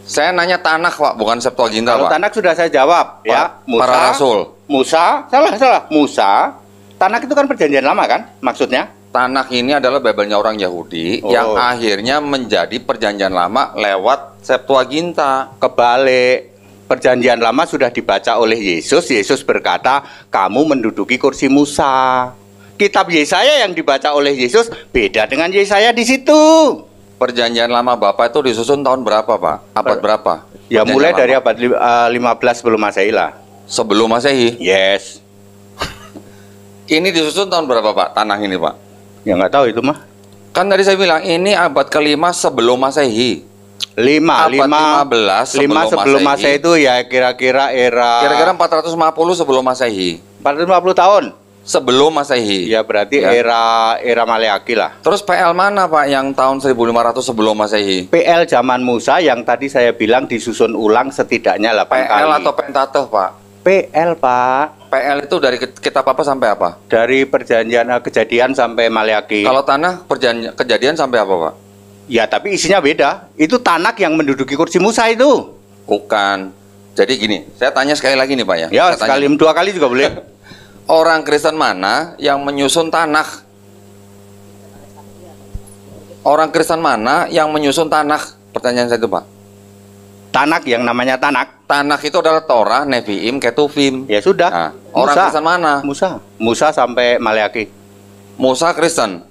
Saya nanya Tanakh, Pak, bukan Septuaginta, Kalau Pak. Tanak sudah saya jawab, ya. Para rasul. Musa, salah. Musa. Tanak itu kan perjanjian lama kan, maksudnya? Tanakh ini adalah Babelnya orang Yahudi Oh. yang akhirnya menjadi perjanjian lama lewat Septuaginta. Kebalik. Perjanjian lama sudah dibaca oleh Yesus. Yesus berkata, kamu menduduki kursi Musa. Kitab Yesaya yang dibaca oleh Yesus beda dengan Yesaya di situ. Perjanjian lama Bapak itu disusun tahun berapa, Pak? Abad berapa? Ya Perjanjian mulai lama. dari abad 15 sebelum Masehi lah. Sebelum Masehi. Yes. Ini disusun tahun berapa, Pak? Tanakh ini, Pak? Ya nggak tahu itu mah. Kan tadi saya bilang ini abad ke-5 sebelum Masehi. Abad 15 sebelum Masehi itu ya kira-kira era Kira-kira 450 sebelum Masehi. 450 tahun. Sebelum Masehi. Ya berarti Ya. era Maleaki lah. Terus PL mana, Pak, yang tahun 1500 sebelum Masehi? PL zaman Musa yang tadi saya bilang disusun ulang setidaknya 8 PL kali. atau Pentateuch, Pak? PL, Pak. PL itu dari kitab apa sampai apa? Dari perjanjian Kejadian sampai Maleaki. Kalau Tanakh Kejadian sampai apa, Pak? Ya, tapi isinya beda. Itu Tanak yang menduduki kursi Musa itu. Bukan. Jadi gini, saya tanya sekali lagi nih, Pak ya. Ya, Saya tanya. dua kali juga boleh. Orang Kristen mana yang menyusun Tanakh? Orang Kristen mana yang menyusun Tanakh? Pertanyaan saya itu, Pak. Tanak yang namanya Tanak. Tanakh itu adalah Torah, Nevi'im, Ketuvim. Ya sudah. Nah, orang Kristen mana? Musa sampai Maleaki. Musa Kristen.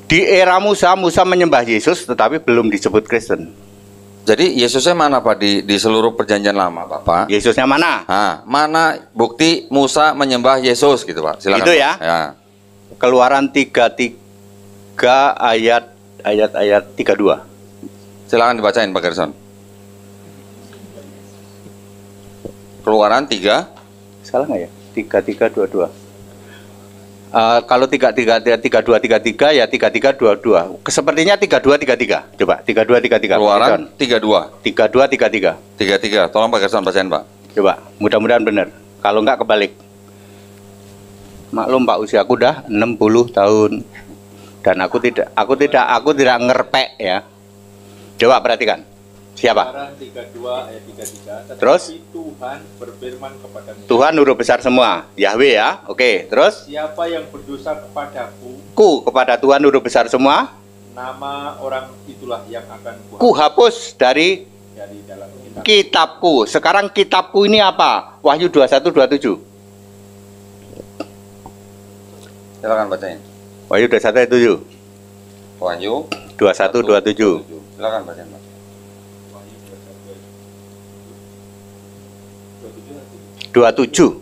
Di era Musa menyembah Yesus tetapi belum disebut Kristen. Jadi Yesusnya mana, Pak, di seluruh perjanjian lama, Bapak? Yesusnya mana? Nah, mana bukti Musa menyembah Yesus gitu, Pak? Silakan. Itu Pak. ya. Ya. Keluaran 33 ayat 32. Silakan dibacain, Pak Gerson. Keluaran 3. Salah nggak ya? 3322. Kalau 3233 ya 3322. Sepertinya 3233. Coba 3233. Keluaran 32. 3233. 33. Tolong Pak Gerson bacain, Pak. Coba, mudah-mudahan benar. Kalau nggak kebalik. Maklum Pak, usiaku udah 60 tahun. Dan aku tidak ngerpek ya. Coba perhatikan. Siapa? Keluaran 32 ayat 33. Tetapi Terus? Tuhan berfirman kepada Musa, Tuhan huruf besar semua. Yahweh ya. Oke, terus? siapa yang berdosa kepadaku, Kepada Tuhan huruf besar semua. nama orang itulah yang akan Ku hapus dari dalam kitab. kitabku. Sekarang kitabku ini apa? Wahyu 21:27. Silakan bacain. Wahyu 21:27. Wahyu 21:27. Silakan bacain, Pak. 27.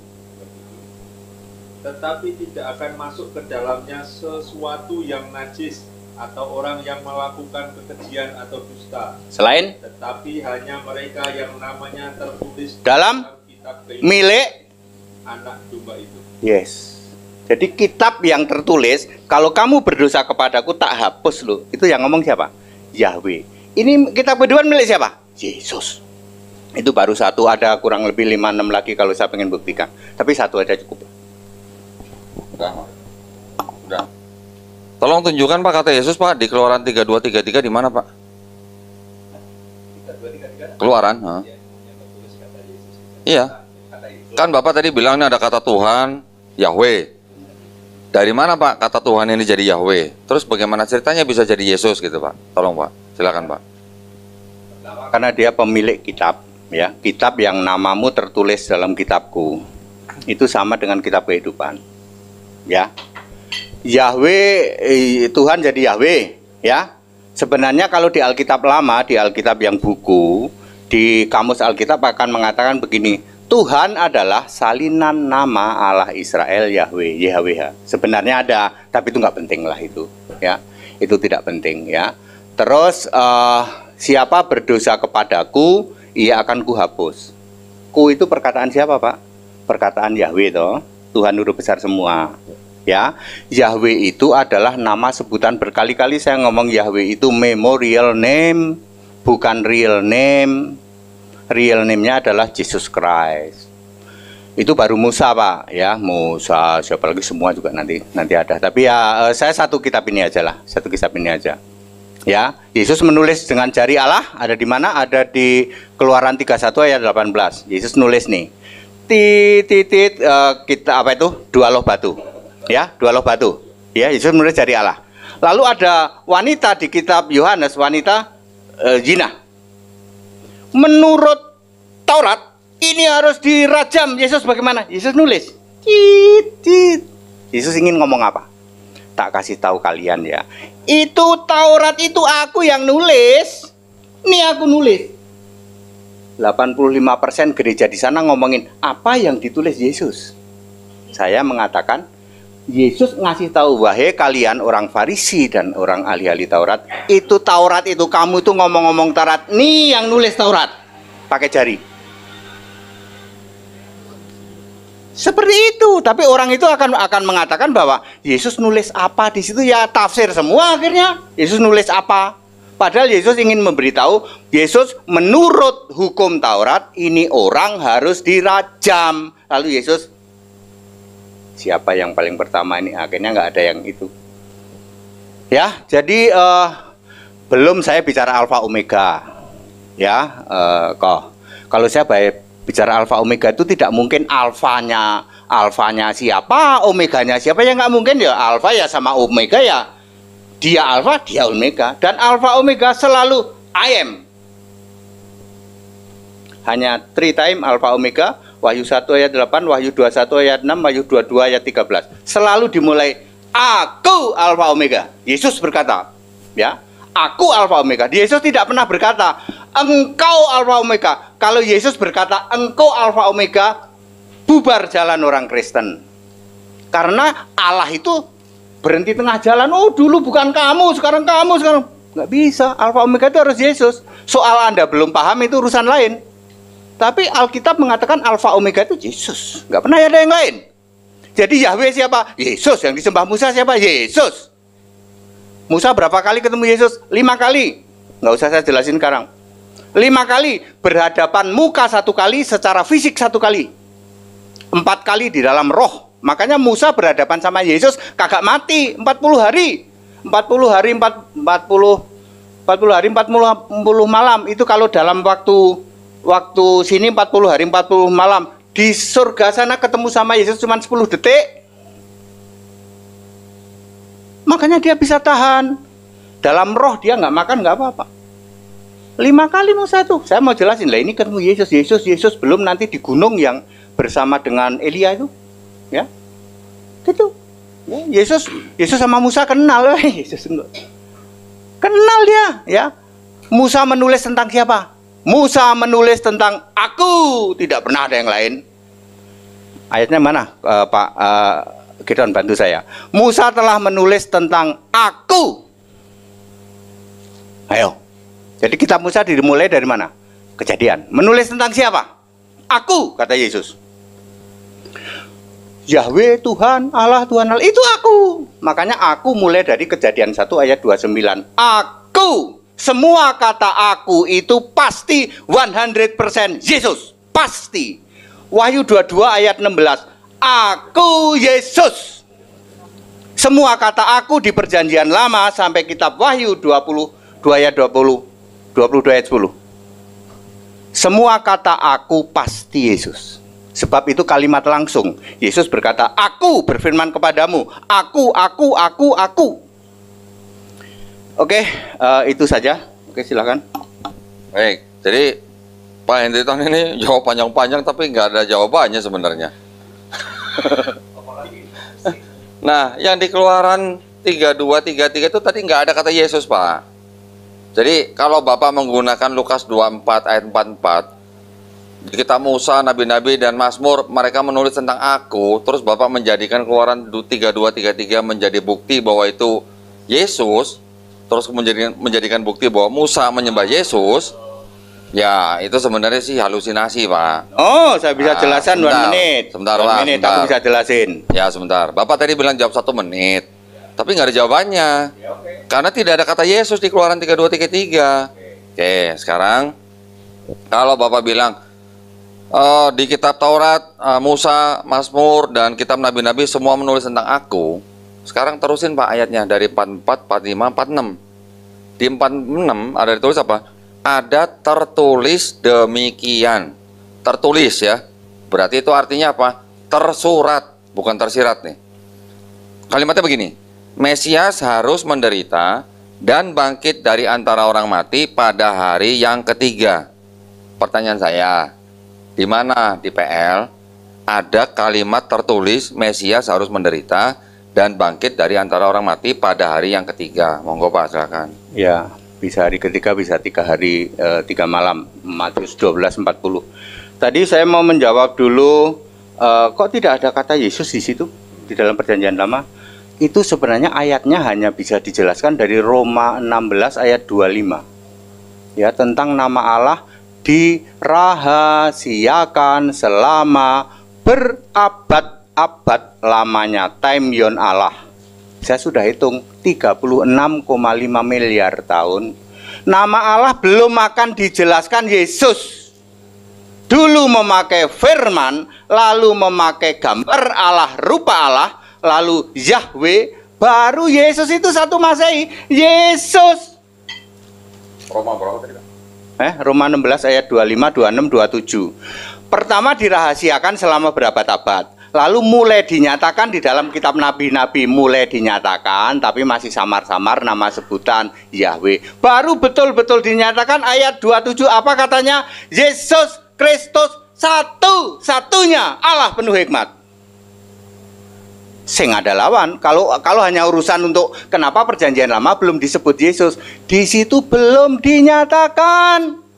Tetapi tidak akan masuk ke dalamnya sesuatu yang najis atau orang yang melakukan kekejian atau dusta, Selain tetapi hanya mereka yang namanya tertulis Dalam kitab kehidupan milik anak domba itu. Yes. Jadi kitab yang tertulis, kalau kamu berdosa kepadaku tak hapus loh. Itu yang ngomong siapa? Yahweh. Ini kitab kedua milik siapa? Yesus. Itu baru satu, ada kurang lebih 5-6 lagi kalau saya pengen buktikan. Tapi satu aja cukup. Udah. Tolong tunjukkan Pak kata Yesus Pak di Keluaran 32:33 di mana Pak? Keluaran. Iya. Kan Bapak tadi bilang ini ada kata Tuhan, Yahweh. Dari mana Pak kata Tuhan ini jadi Yahweh? Terus bagaimana ceritanya bisa jadi Yesus gitu Pak? Tolong Pak, silakan Pak. Karena dia pemilik kitab, ya. Kitab yang namamu tertulis dalam kitabku. Itu sama dengan kitab kehidupan. Ya. Yahweh, Tuhan jadi Yahweh, ya. Sebenarnya kalau di Alkitab lama, di Alkitab yang buku, di kamus Alkitab akan mengatakan begini, Tuhan adalah salinan nama Allah Israel Yahweh, YHWH. Sebenarnya ada, tapi itu nggak penting lah itu, ya. Itu tidak penting, ya. Terus siapa berdosa kepadaku, ia akan kuhapus. Ku itu perkataan siapa Pak? Perkataan Yahweh toh. Tuhan Huruf besar semua. Ya, Yahweh itu adalah nama sebutan berkali-kali saya ngomong Yahweh itu memorial name, bukan real name. Real name-nya adalah Jesus Christ. Itu baru Musa Pak, ya Musa, siapa lagi semua juga nanti ada. Tapi ya saya satu kitab ini aja lah, satu kitab ini aja. Ya, Yesus menulis dengan jari Allah, ada di mana? Ada di Keluaran 31 ayat 18. Yesus nulis nih, kita apa itu? Dua loh batu. Ya, dua loh batu. Ya, Yesus menulis jari Allah. Lalu ada wanita di kitab Yohanes, wanita zina. Menurut Taurat, ini harus dirajam. Yesus bagaimana? Yesus nulis. Yesus ingin ngomong apa? Tak kasih tahu kalian ya. Itu Taurat itu aku yang nulis. Ini aku nulis. 85% gereja di sana ngomongin apa yang ditulis Yesus. Saya mengatakan Yesus ngasih tahu, wahai kalian orang Farisi dan orang ahli-ahli Taurat, itu Taurat itu kamu itu ngomong-ngomong Taurat, nih yang nulis Taurat pakai jari. Seperti itu, tapi orang itu akan mengatakan bahwa Yesus nulis apa di situ ya tafsir semua akhirnya. Yesus nulis apa? Padahal Yesus ingin memberitahu, Yesus menurut hukum Taurat ini orang harus dirajam. Lalu Yesus siapa yang paling pertama ini? Akhirnya nggak ada yang itu. Ya, jadi belum saya bicara alfa omega. Ya, kalau saya bicara alfa omega itu tidak mungkin alfanya siapa, omeganya siapa, ya nggak mungkin ya. Alfa ya sama omega ya. Dia alfa, dia omega, dan alfa omega selalu I am. Hanya 3 time alfa omega. Wahyu 1 ayat 8, Wahyu 21 ayat 6, Wahyu 22 ayat 13. Selalu dimulai aku alfa omega. Yesus berkata, ya, aku alfa omega. Yesus tidak pernah berkata engkau alfa omega. Kalau Yesus berkata engkau alfa omega, bubar jalan orang Kristen. Karena Allah itu berhenti tengah jalan. Oh, dulu bukan kamu, sekarang kamu, sekarang nggak bisa. Alfa omega itu harus Yesus. Soal Anda belum paham itu urusan lain. Tapi Alkitab mengatakan alfa omega itu Yesus, nggak pernah ada yang lain. Jadi Yahweh siapa? Yesus. Yang disembah Musa siapa? Yesus. Musa berapa kali ketemu Yesus? 5 kali. Nggak usah saya jelasin sekarang. 5 kali berhadapan muka 1 kali, secara fisik 1 kali. 4 kali di dalam roh. Makanya Musa berhadapan sama Yesus kagak mati 40 hari. 40 hari 40 malam. Itu kalau dalam waktu sini 40 hari 40 malam. Di surga sana ketemu sama Yesus cuma 10 detik. Makanya dia bisa tahan. Dalam roh dia nggak makan nggak apa-apa. 5 kali Musa tuh. Saya mau jelasin lah, ini ketemu Yesus belum nanti di gunung yang bersama dengan Elia itu. Ya. Gitu. Ya, Yesus sama Musa kenal. Yesus kenal dia, ya. Musa menulis tentang siapa? Musa menulis tentang aku, tidak pernah ada yang lain. Ayatnya mana, Pak Gideon, bantu saya. Musa telah menulis tentang aku. Ayo. Jadi kitab Musa dimulai dari mana? Kejadian. Menulis tentang siapa? Aku, kata Yesus. Yahweh Tuhan Allah, itu aku. Makanya aku mulai dari Kejadian 1 ayat 29. Aku, semua kata aku itu pasti 100% Yesus, pasti. Wahyu 22 ayat 16. Aku Yesus. Semua kata aku di perjanjian lama sampai kitab Wahyu 22 ayat 22 ayat 10. Semua kata aku pasti Yesus. Sebab itu kalimat langsung. Yesus berkata, aku berfirman kepadamu, aku. Oke, itu saja. Oke, silakan. Baik, jadi Pak Hendritan ini jawab panjang-panjang tapi nggak ada jawabannya sebenarnya. Nah, yang di Keluaran 32, 33 itu tadi nggak ada kata Yesus, Pak. Jadi kalau Bapak menggunakan Lukas 24 ayat 44, di kitab Musa, Nabi-Nabi dan Mazmur, mereka menulis tentang aku, terus Bapak menjadikan Keluaran 32, 33 menjadi bukti bahwa itu Yesus, terus menjadikan bukti bahwa Musa menyembah Yesus. Ya, itu sebenarnya sih halusinasi, Pak. Oh, saya bisa jelasin 1 menit. Sebentar, 1 Pak. menit, Sebentar. aku bisa jelasin. Ya, sebentar. Bapak tadi bilang jawab 1 menit, tapi nggak ada jawabannya. Karena tidak ada kata Yesus di Keluaran 32, 33. Oke, sekarang kalau Bapak bilang di kitab Taurat, Musa, Mazmur, dan kitab Nabi-Nabi semua menulis tentang aku. Sekarang terusin, Pak, ayatnya dari 44, 45, 46. Di 46 ada ditulis apa? Ada tertulis demikian. Tertulis ya. Berarti itu artinya apa? Tersurat, bukan tersirat nih. Kalimatnya begini. Mesias harus menderita dan bangkit dari antara orang mati pada hari yang ketiga. Pertanyaan saya, di mana di PL ada kalimat tertulis Mesias harus menderita dan bangkit dari antara orang mati pada hari yang ketiga? Monggo, Pak, silakan. Ya, bisa hari ketiga, bisa 3 hari 3 malam. Matius 12:40. Tadi saya mau menjawab dulu, kok tidak ada kata Yesus di situ di dalam Perjanjian Lama? Itu sebenarnya ayatnya hanya bisa dijelaskan dari Roma 16 ayat 25. Ya, tentang nama Allah dirahasiakan selama berabad-abad lamanya, time yon Allah. Saya sudah hitung 36,5 miliar tahun. Nama Allah belum akan dijelaskan Yesus. Dulu memakai firman, lalu memakai gambar Allah, rupa Allah, lalu Yahweh, baru Yesus itu 1 Masehi. Yesus. Roma berapa tadi, Pak? Roma 16 ayat 25, 26, 27. Pertama dirahasiakan selama berabad-abad. Lalu mulai dinyatakan di dalam kitab nabi-nabi, mulai dinyatakan tapi masih samar-samar nama sebutan Yahweh. Baru betul-betul dinyatakan ayat 27, apa katanya? Yesus Kristus satu-satunya Allah penuh hikmat. Sing ada lawan. Kalau hanya urusan untuk kenapa Perjanjian Lama belum disebut Yesus, di situ belum dinyatakan.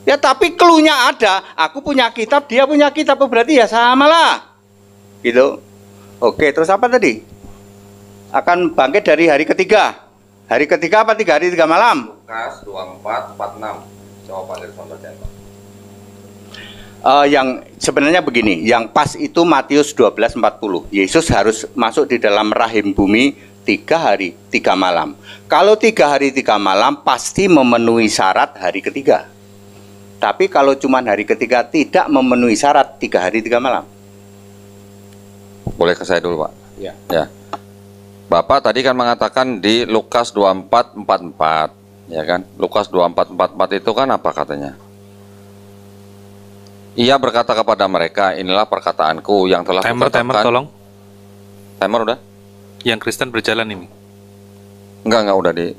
Ya, tapi clue-nya ada. Aku punya kitab, dia punya kitab, berarti ya samalah. Gitu. Oke, terus apa tadi? Akan bangkit dari hari ketiga. Hari ketiga apa 3 hari 3 malam? Lukas 24, 46. Coba Pak Dirson bacain, Pak. Yang sebenarnya begini, yang pas itu Matius 12:40. Yesus harus masuk di dalam rahim bumi 3 hari 3 malam. Kalau 3 hari 3 malam pasti memenuhi syarat hari ketiga. Tapi kalau cuma hari ketiga tidak memenuhi syarat 3 hari 3 malam. Boleh ke saya dulu, Pak? Ya. Ya. Bapak tadi kan mengatakan di Lukas 24:44, ya kan? Lukas 24:44 itu kan apa katanya? Ia berkata kepada mereka, inilah perkataanku yang telah Timer tolong. Timer udah? Yang Kristen berjalan ini. Enggak udah di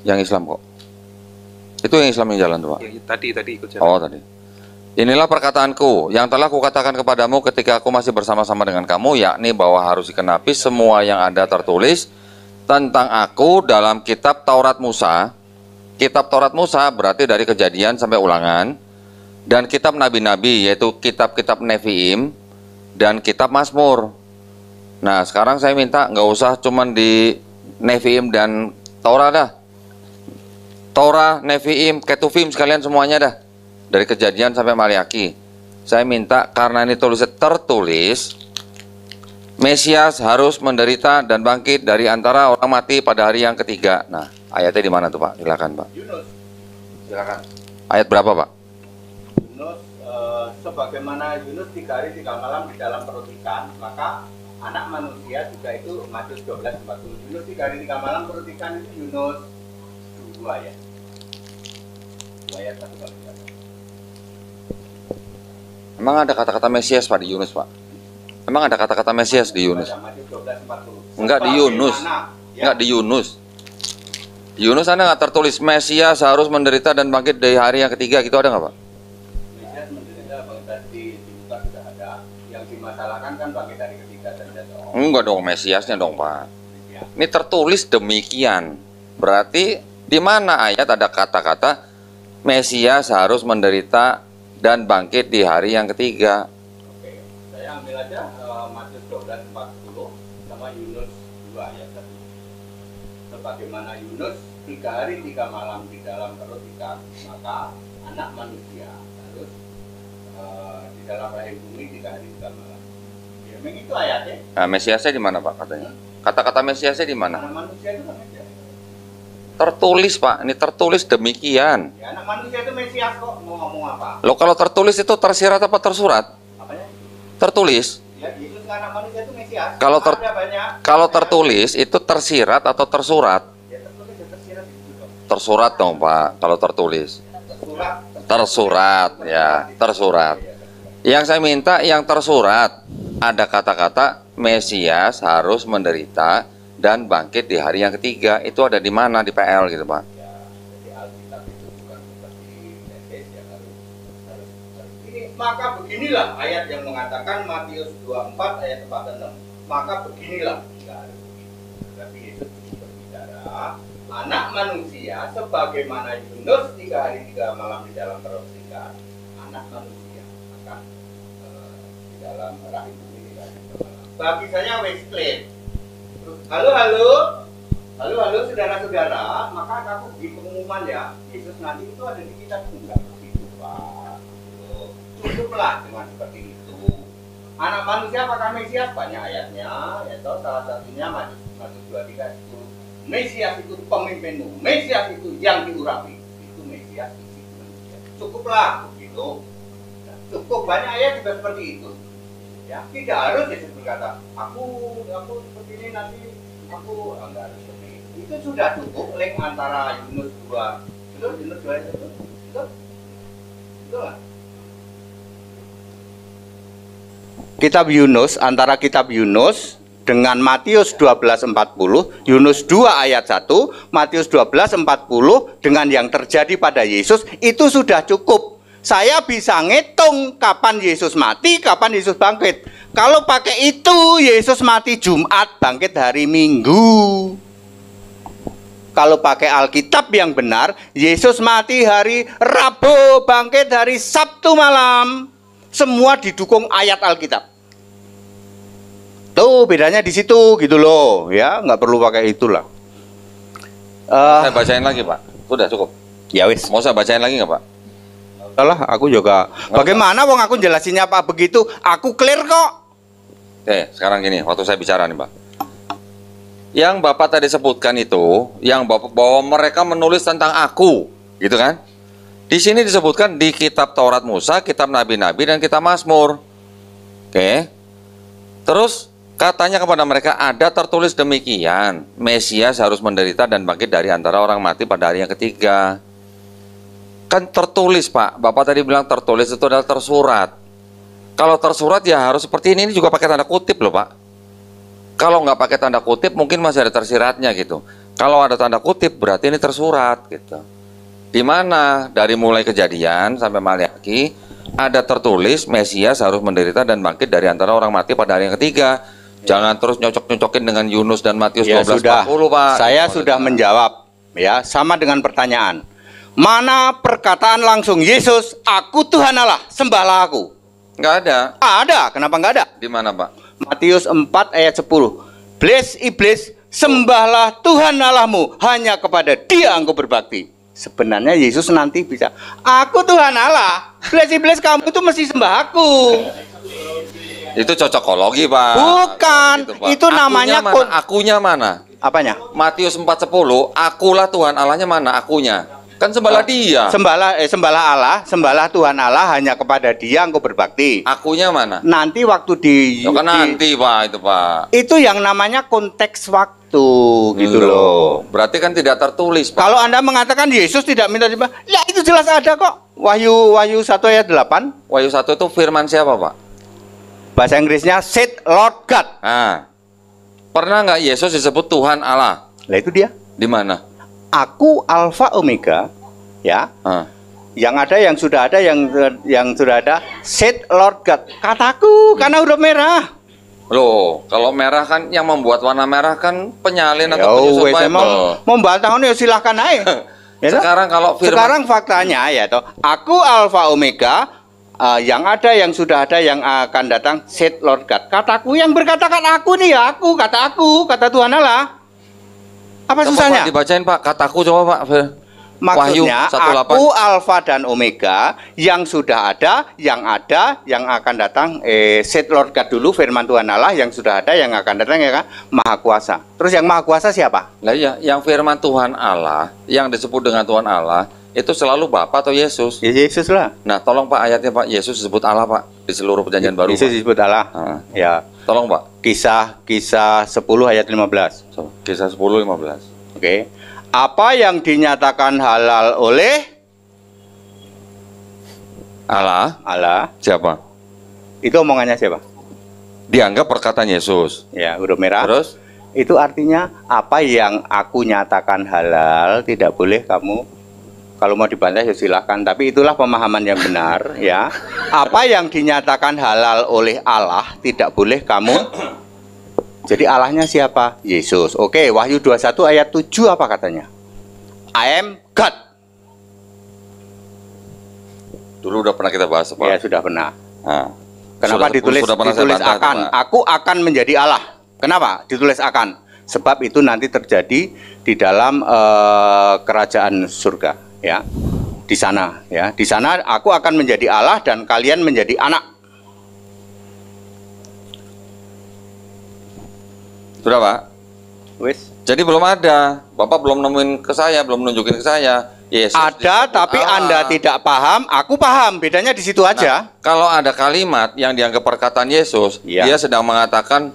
yang Islam kok. Itu yang Islam yang jalan tuh, Pak. Ya, tadi ikut jalan. Oh, tadi. Inilah perkataanku yang telah kukatakan kepadamu ketika aku masih bersama-sama dengan kamu, yakni bahwa harus dikenapi semua yang ada tertulis tentang aku dalam kitab Taurat Musa. Kitab Taurat Musa berarti dari Kejadian sampai Ulangan, dan kitab nabi-nabi yaitu kitab-kitab Neviim dan kitab Mazmur. Nah, sekarang saya minta nggak usah cuman di Neviim dan Taurat dah. Torah, Neviim, Ketuvim sekalian semuanya dah. Dari Kejadian sampai Maliaki. Saya minta karena ini tulisnya tertulis, Mesias harus menderita dan bangkit dari antara orang mati pada hari yang ketiga. Nah, ayatnya di mana tuh Pak? Silakan Pak. Yunus. Silakan. Ayat berapa Pak? Yunus, sebagaimana Yunus 3 hari 3 malam di dalam perut ikan, maka anak manusia juga itu Matius 12:40. Yunus 3 hari 3 malam perut ikan itu Yunus 2 ya. 2 ayat 1 kali. Emang ada kata-kata Mesias Pak di Yunus Pak? Emang ada kata-kata Mesias di Yunus? Matius 12:40. Enggak di Yunus. Enggak di Yunus. Di Yunus Anda nggak tertulis Mesias harus menderita dan bangkit dari hari yang ketiga, gitu ada nggak Pak? Mesias menderita bangkit di muka sudah ada. Yang dimasalahkan kan bangkit dari ketiga ternyata. Enggak dong, Mesiasnya dong Pak. Ya. Ini tertulis demikian. Berarti di mana ayat ada kata-kata Mesias harus menderita dan bangkit di hari yang ketiga? Oke, saya ambil aja Matius 12:40 sama Yunus 2 ayat 1. Sebagaimana Yunus 3 hari 3 malam di dalam perut ikan, maka anak manusia harus di dalam rahim bumi 3 hari 3 malam. Ya, memang itu ayatnya. Nah, Mesiasnya di mana Pak katanya? Kata-kata Mesiasnya di mana? Anak manusia itu kan Mesias. Tertulis Pak, ini tertulis demikian. Ya, anak manusia itu Mesias kok, mau ngomong apa? Loh kalau tertulis itu tersirat apa tersurat? Apanya? Tertulis. Ya, Yesus anak manusia itu Mesias. Kalau Ada banyak. kalau tertulis itu tersirat atau tersurat? Ya, tertulis ya tersirat itu dong. Tersurat dong Pak, kalau tertulis. Tersurat. Tersurat, ya, tersurat. Yang saya minta yang tersurat, ada kata-kata Mesias harus menderita dan bangkit di hari yang ketiga. Itu ada di mana di PL gitu Pak? Ya, jadi Alkitab itu bukan seperti Mesias yang harus ini. Maka beginilah ayat yang mengatakan Matius 24 ayat 4 dan 6. Maka beginilah, tidak harus begitu. Tapi Yesus berbicara, anak manusia sebagaimana Yunus 3 hari 3 malam di dalam perut ikan, anak manusia akan di dalam rahim bumi 3 hari 3 malam. Bagi saya Westcliff. Terus, halo saudara-saudara, maka aku di pengumuman ya, Yesus nanti itu ada di kitab enggak begitu Pak. Cukuplah dengan seperti itu. Anak manusia apakah Mesias? Banyak ayatnya, yaitu salah satunya Matius 23 itu Mesias itu pemimpinmu, Mesias itu yang diurapi, itu Mesias itu manusia. Cukuplah begitu. Nah, cukup, banyak ayat juga seperti itu. Ya, tidak harus Yesus berkata, aku seperti ini nanti aku enggak harus seperti itu. Itu sudah cukup link antara Yunus 2. Betul, Yunus 2 itu. Betul? Betul lah. Kitab Yunus, antara kitab Yunus dengan Matius 12:40, Yunus 2 ayat 1, Matius 12:40 dengan yang terjadi pada Yesus, itu sudah cukup. Saya bisa ngitung kapan Yesus mati, kapan Yesus bangkit. Kalau pakai itu, Yesus mati Jumat, bangkit hari Minggu. Kalau pakai Alkitab yang benar, Yesus mati hari Rabu, bangkit hari Sabtu malam. Semua didukung ayat Alkitab. Tuh bedanya di situ gitu loh, ya nggak perlu pakai itulah. Saya bacain lagi Pak, sudah cukup. Ya wis. Mau saya bacain lagi nggak Pak? Salah, aku juga. Bagaimana wong aku jelasinnya Pak begitu? Aku clear kok. Oke, sekarang gini, waktu saya bicara nih Pak. Yang Bapak tadi sebutkan itu, yang Bapak bahwa mereka menulis tentang aku, gitu kan? Di sini disebutkan di kitab Taurat Musa, kitab Nabi-Nabi dan kitab Mazmur. Oke. Terus katanya kepada mereka ada tertulis demikian, Mesias harus menderita dan bangkit dari antara orang mati pada hari yang ketiga. Kan tertulis Pak, Bapak tadi bilang tertulis itu adalah tersurat. Kalau tersurat ya harus seperti ini juga pakai tanda kutip loh Pak. Kalau nggak pakai tanda kutip mungkin masih ada tersiratnya gitu. Kalau ada tanda kutip berarti ini tersurat gitu. Di mana dari mulai Kejadian sampai Maliaki ada tertulis Mesias harus menderita dan bangkit dari antara orang mati pada hari yang ketiga. Jangan terus nyocok-nyocokin dengan Yunus dan Matius 12:40 Pak. Saya sudah menjawab ya, sama dengan pertanyaan. Mana perkataan langsung Yesus, aku Tuhan Allah, sembahlah aku. Nggak ada. Ada, kenapa nggak ada? Di mana Pak? Matius 4 ayat 10. Iblis, sembahlah Tuhan Allahmu, hanya kepada Dia engkau berbakti. Sebenarnya Yesus nanti bisa, aku Tuhan Allah. Iblis, kamu itu mesti sembah aku. Itu cocokologi, Pak. Bukan, Gitu, Pak. itu namanya Akunya mana? apanya? Matius 4:10, akulah Tuhan Allahnya mana akunya? Kan sembahlah dia. Sembahlah Allah, sembahlah Tuhan Allah, hanya kepada Dia engkau berbakti. Akunya mana? Nanti waktu di Ya kan nanti, Pak, itu, Pak. itu yang namanya konteks waktu gitu loh. Berarti kan tidak tertulis, Pak. Kalau Anda mengatakan Yesus tidak minta disembah, ya itu jelas ada kok. Wahyu 1 ayat 8, Wahyu 1 itu firman siapa, Pak? bahasa Inggrisnya said Lord God. Nah, pernah nggak Yesus disebut Tuhan Allah? Lah itu dia. Di mana? Aku Alfa Omega, ya. Ah. Yang ada, yang sudah ada, yang sudah ada, said Lord God. Kataku karena huruf merah. Loh, kalau merah kan yang membuat warna merah kan penyalin atau Ya penyusun wes, Bible. emang mau bantahnya ya silahkan aja. Ya toh? Sekarang kalau firman Sekarang faktanya ya toh, aku Alfa Omega, yang ada, yang sudah ada, yang akan datang, said Lord God. Kataku yang berkatakan aku nih ya, aku, kata Tuhan Allah. Apa coba, susahnya? Pak, dibacain, Pak, kataku coba, Pak. Maksudnya Wahyu 1:8. aku Alfa dan Omega, yang sudah ada, yang akan datang. Said Lord God dulu, firman Tuhan Allah, yang sudah ada, yang akan datang, ya kan? Maha Kuasa. Terus yang Maha Kuasa siapa? Lah iya, yang firman Tuhan Allah, yang disebut dengan Tuhan Allah, itu selalu Bapa atau Yesus. Ya Yesus lah. Nah, tolong Pak ayatnya, Pak. Yesus disebut Allah, Pak, di seluruh perjanjian baru. Yesus Pak. disebut Allah. Ah. Ya. Tolong, Pak. Kisah 10 ayat 15. Coba, Kisah 10:15. Oke. Apa yang dinyatakan halal oleh Allah, Allah, siapa? itu omongannya siapa? Dianggap perkataan Yesus. Ya, huruf merah. Terus Itu artinya apa yang aku nyatakan halal tidak boleh kamu, kalau mau dibantah ya silahkan. Tapi itulah pemahaman yang benar, ya. Apa yang dinyatakan halal oleh Allah tidak boleh kamu. Jadi Allahnya siapa? Yesus. Oke, Wahyu 21 ayat 7 apa katanya? I am God. dulu udah pernah kita bahas, Pak. Ya, sudah pernah. Nah, Kenapa ditulis pernah saya bantah, akan? Pak. Aku akan menjadi Allah. Kenapa ditulis akan? Sebab itu nanti terjadi di dalam kerajaan surga, ya. Di sana, ya. Di sana aku akan menjadi Allah dan kalian menjadi anak. Sudah, Pak. Wis. Jadi belum ada. Bapak belum nemuin ke saya, belum nunjukin ke saya. Yesus Ada disebut tapi Allah. Anda tidak paham, aku paham. Bedanya di situ aja. Kalau ada kalimat yang dianggap perkataan Yesus, Ya. dia sedang mengatakan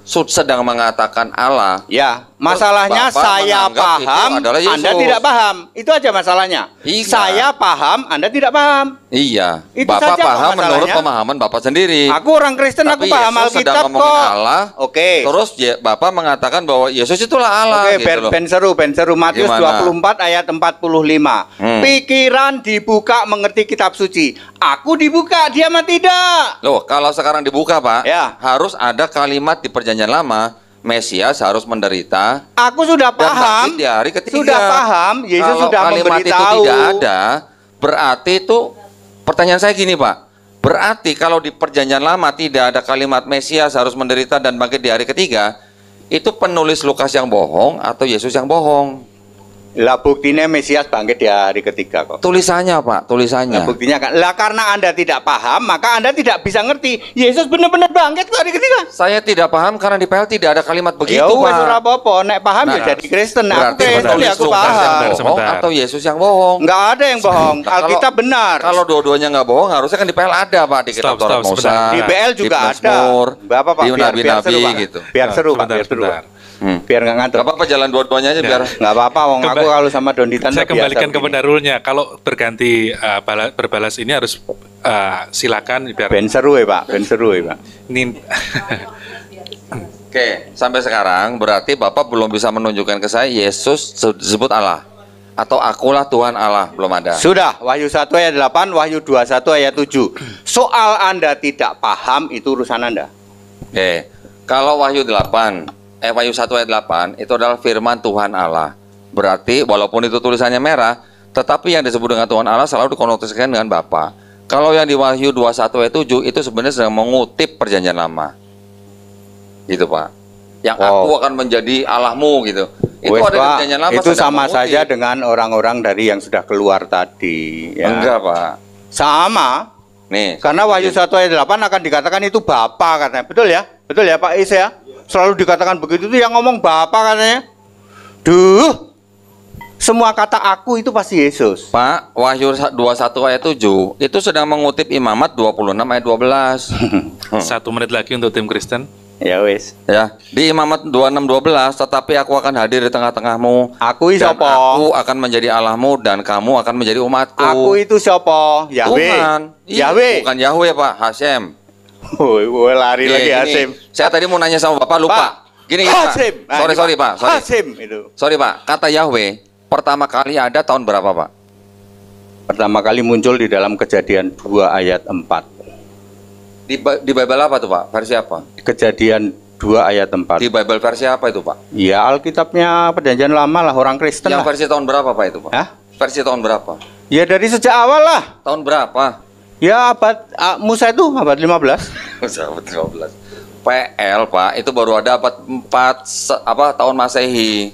Allah. Ya, masalahnya Bapak saya menganggap itu paham, adalah Yesus. Anda tidak paham. Itu aja masalahnya. Iya. Saya paham, Anda tidak paham. Iya, Itu Bapak saja kok paham menurut masalahnya. pemahaman Bapak sendiri. Aku orang Kristen, aku Tapi paham Yesus sedang Alkitab ngomongin kok. Allah. Oke. Terus Bapak mengatakan bahwa Yesus itulah Allah. Oke, gitu loh. ben seru. Matius Gimana? 24 ayat 45. Pikiran dibuka mengerti kitab suci. Aku dibuka, dia mah tidak. Loh, kalau sekarang dibuka, Pak, Ya. harus ada kalimat di Perjanjian Lama, Mesias harus menderita Aku sudah dan paham. bangkit di hari ketiga. Sudah paham, Yesus Kalau sudah kalimat itu memberitahu. tidak ada, berarti itu pertanyaan saya gini, Pak. Berarti kalau di Perjanjian Lama tidak ada kalimat Mesias harus menderita dan bangkit di hari ketiga, itu penulis Lukas yang bohong atau Yesus yang bohong? Lah buktinya Mesias bangkit di hari ketiga kok. Tulisannya, Pak, tulisannya. Nah, buktinya kan. Lah karena Anda tidak paham, maka Anda tidak bisa ngerti. Yesus benar-benar bangkit ke hari ketiga. Saya tidak paham karena di PL tidak ada kalimat begitu, Ya wes Pak. ora apa-apa, nek paham ya Nah, jadi Kristen. Nah, aku Berarti Kristen ya penulis aku Lukas yang paham. bohong Sebentar. atau Yesus yang bohong? Enggak ada yang bohong. Nah, kalau- Alkitab benar. Kalau dua-duanya nggak bohong, harusnya kan di PL ada, Pak, di kitab Stop, Taurat stop, Musa, sebentar. Di BL juga di ada. Mazmur, Bapak, Pak, di biar seru, nabi-nabi Pak. gitu. Biar seru, Pak, Sebentar, biar seru. sebentar. Pak. Biar nggak ngantuk. Gak apa-apa jalan dua-duanya aja biar. Nggak apa-apa, wong aku Kembali- kalau sama Donitan Saya mah biasa kembalikan begini. kepada rule-nya. Kalau berganti berbalas ini harus silakan biar Ben seru ya, Pak. Ben seru ya, Pak. ini Oke, sampai sekarang berarti Bapak belum bisa menunjukkan ke saya Yesus disebut Allah atau akulah Tuhan Allah, belum ada. Sudah, Wahyu 1 ayat 8, Wahyu 21 ayat 7. Soal Anda tidak paham itu urusan Anda. Oke, kalau Wahyu 1 ayat 8 itu adalah firman Tuhan Allah. Berarti walaupun itu tulisannya merah, tetapi yang disebut dengan Tuhan Allah selalu dikonotasikan dengan Bapa. Kalau yang di Wahyu 21 ayat 7 itu sebenarnya sedang mengutip Perjanjian Lama. Gitu, Pak. Yang aku akan menjadi Allahmu gitu. Itu Wes, ada di Pak, Perjanjian Lama. itu sedang sama mengutip. saja dengan orang-orang dari yang sudah keluar tadi. Ya. Enggak, Pak. Sama. Nih. Karena Wahyu 1 ayat 8 akan dikatakan itu Bapa katanya. Betul ya? Betul ya Pak Is ya? Selalu dikatakan begitu tuh yang ngomong Bapa katanya. Duh. Semua kata aku itu pasti Yesus. Pak, Wahyu 21 ayat 7 itu sedang mengutip Imamat 26 ayat 12. 1 menit lagi untuk tim Kristen. Ya wis. Ya, di Imamat 26:12, tetapi aku akan hadir di tengah-tengahmu. Aku dan siapa? aku akan menjadi Allahmu dan kamu akan menjadi umatku. Aku itu siapa? Yahweh. Tuhan. Iya, Yahweh. bukan Yahweh, Pak, Hasem. Woi, lari lagi Gini, Hasim. saya tadi mau nanya sama Bapak, lupa. Pak. Gini, Pak. Hasim. Nah, Sorry, ini, Pak. Sorry. Hasim itu. Sorry, Pak. Kata Yahweh pertama kali ada tahun berapa, Pak? Pertama kali muncul di dalam Kejadian 2 ayat 4. Di Bible apa tuh, Pak? Versi apa? Kejadian 2 ayat 4. Di Bible versi apa itu, Pak? Ya Alkitabnya Perjanjian Lama lah, orang Kristen Yang lah. versi tahun berapa, Pak, itu, Pak? Hah? Versi tahun berapa? Ya dari sejak awal lah. Tahun berapa? Ya abad Musa itu abad 15. Abad 15. PL, Pak, itu baru ada abad 4 tahun Masehi.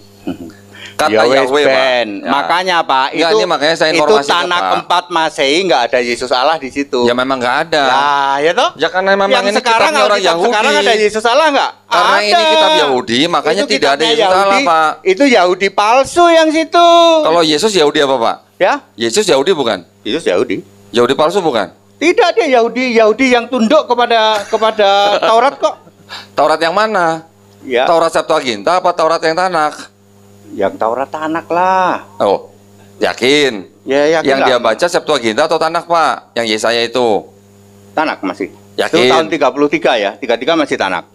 Kata Ya wes, Yahweh, Pak. Ben. Ya. Makanya Pak, Enggak, ini makanya saya itu informasi ke tanah Pak. keempat Masehi nggak ada Yesus Allah di situ. Ya memang nggak ada. Lah, ya toh? Ya karena memang Yang ini sekarang kitabnya orang Alkitab Yahudi. sekarang ada Yesus Allah nggak? Karena Ada. ini kitab Yahudi, makanya Itu tidak ada kitabnya Yesus Allah, Pak. Itu Yahudi palsu yang situ. Kalau Yesus Yahudi apa, Pak? Ya, Yesus Yahudi bukan? Yesus Yahudi. Yahudi palsu bukan? Tidak, dia Yahudi yang tunduk kepada Taurat kok. Taurat yang mana? Ya. Taurat Septuaginta apa Taurat yang Tanak? Yang Taurat Tanak lah. Oh, yakin? Ya, yakin Yang lah. dia baca Septuaginta atau Tanak, Pak? Yang Yesaya itu? Tanak masih. Yakin? Itu tahun 33 ya. 33 masih Tanak.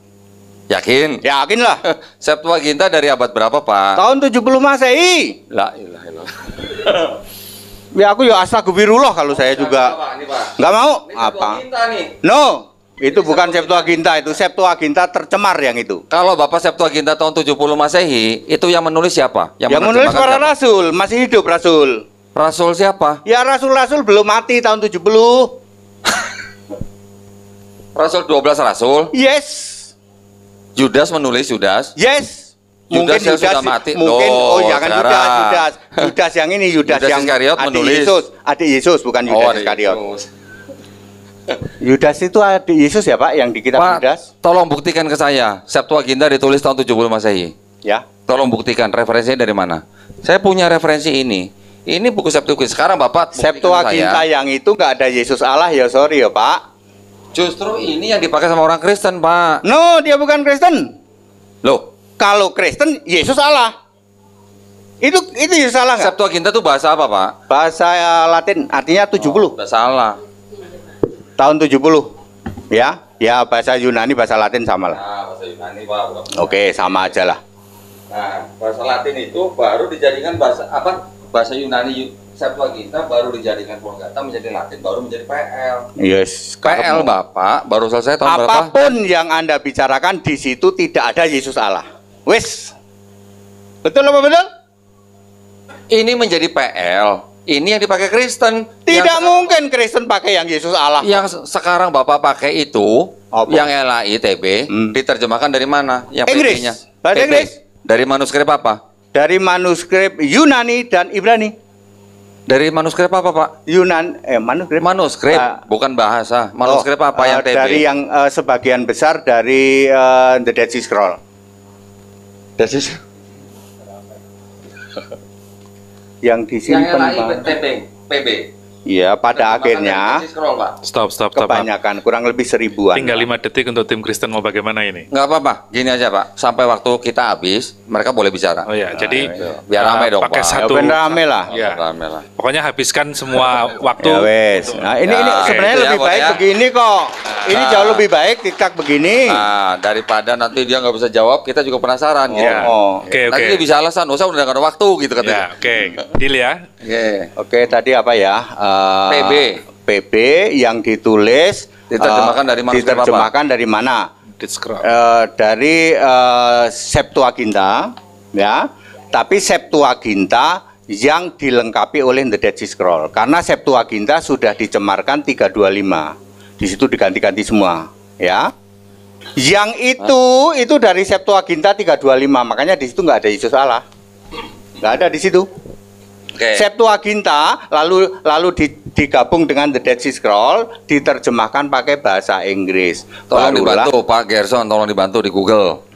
Yakin? Yakin lah. Septuaginta dari abad berapa, Pak? Tahun 70 Masehi. La ilaha illallah. Ya aku ya astagfirullah kalau saya juga. Ini, Pak. Nggak mau. Ini Apa? Septuaginta nih. No. Itu bukan Septuaginta, itu Septuaginta tercemar yang itu. Kalau Bapak Septuaginta tahun 70 Masehi, itu yang menulis siapa? Yang menulis menerjemahkan para siapa? rasul, masih hidup rasul. Rasul siapa? Ya rasul-rasul belum mati tahun 70. Rasul 12 rasul. Yes. Judas menulis Judas. Yes. Judas yang sudah mati. Mungkin Loh, jangan sekarang. Judas yang ini Judas Judas yang Iskariot adik menulis. Yesus, adik Yesus bukan Judas Oh, ada Iskariot. Yesus. Yudas itu adik Yesus ya Pak yang di kitab Pak, Yudas? tolong buktikan ke saya. Septuaginta ditulis tahun 70 Masehi. Ya. Tolong buktikan referensinya dari mana? Saya punya referensi ini. Ini buku Septuaginta. Sekarang Bapak buktikan ke Septuaginta saya. yang itu nggak ada Yesus Allah ya sorry ya Pak. Justru ini yang dipakai sama orang Kristen, Pak. No, dia bukan Kristen. Loh, Kalau Kristen Yesus Allah. Itu Yesus Allah nggak? Septuaginta itu bahasa apa, Pak? Bahasa Latin artinya 70. Udah salah. Tahun 70. Ya, ya bahasa Yunani bahasa Latin sama lah. Nah, bahasa Yunani, Pak. Oke, sama aja lah. Nah, bahasa Latin itu baru dijadikan bahasa apa? Bahasa Yunani Septuaginta baru dijadikan Vulgata menjadi Latin, baru menjadi PL. Yes, PL Bapak baru selesai tahun berapa? apapun yang Anda bicarakan di situ tidak ada Yesus Allah. Wes. Betul apa betul? Ini menjadi PL. Ini yang dipakai Kristen. Tidak mungkin Kristen pakai yang Yesus Allah. Yang sekarang Bapak pakai itu, Apa? yang LAITB, diterjemahkan dari mana? Yang Inggris. PP-nya. Bahasa PP. Inggris. Dari manuskrip apa? Dari manuskrip Yunani dan Ibrani. Dari manuskrip apa, Pak? Manuskrip. Manuskrip, Ah. bukan bahasa. Manuskrip Oh, apa yang TB? Dari yang sebagian besar dari The Dead Sea Scroll. Yang disimpan Pak. PB. Ya, pada akhirnya Stop. kebanyakan kurang lebih 1000-an. Tinggal 5 detik untuk tim Kristen mau bagaimana ini? Nggak apa-apa, gini aja Pak. Sampai waktu kita habis, mereka boleh bicara. Oh ya, jadi Biar ramai dong, pakai Pak. satu. Ya, ben rame lah. Ya. Rame lah. Pokoknya habiskan semua waktu. Ya wes. Nah, ini Ya, sebenarnya itu ya, lebih Bos, baik ya. begini kok. Ini Nah. jauh lebih baik tiktak begini. Nah, daripada nanti dia nggak bisa jawab, kita juga penasaran gitu. Ya. Oh. Oke, Nanti oke. dia bisa alasan, saya udah nggak ada waktu gitu Ya, katanya. oke. Deal ya. Oke. Oke, tadi apa ya? PB. PB yang ditulis Diterjemahkan dari manuskrip apa? diterjemahkan dari mana? Dead Scroll. Dari Septuaginta, ya. Tapi Septuaginta yang dilengkapi oleh The Dead Sea Scroll. Karena Septuaginta sudah dicemarkan 325. Di situ diganti-ganti semua, ya. Yang itu dari Septuaginta 325. Makanya di situ nggak ada Yesus Allah. Nggak ada di situ. Oke. Septuaginta lalu digabung dengan The Dead Sea Scroll, diterjemahkan pakai bahasa Inggris. Tolong Barulah- dibantu Pak Gerson, tolong dibantu di Google.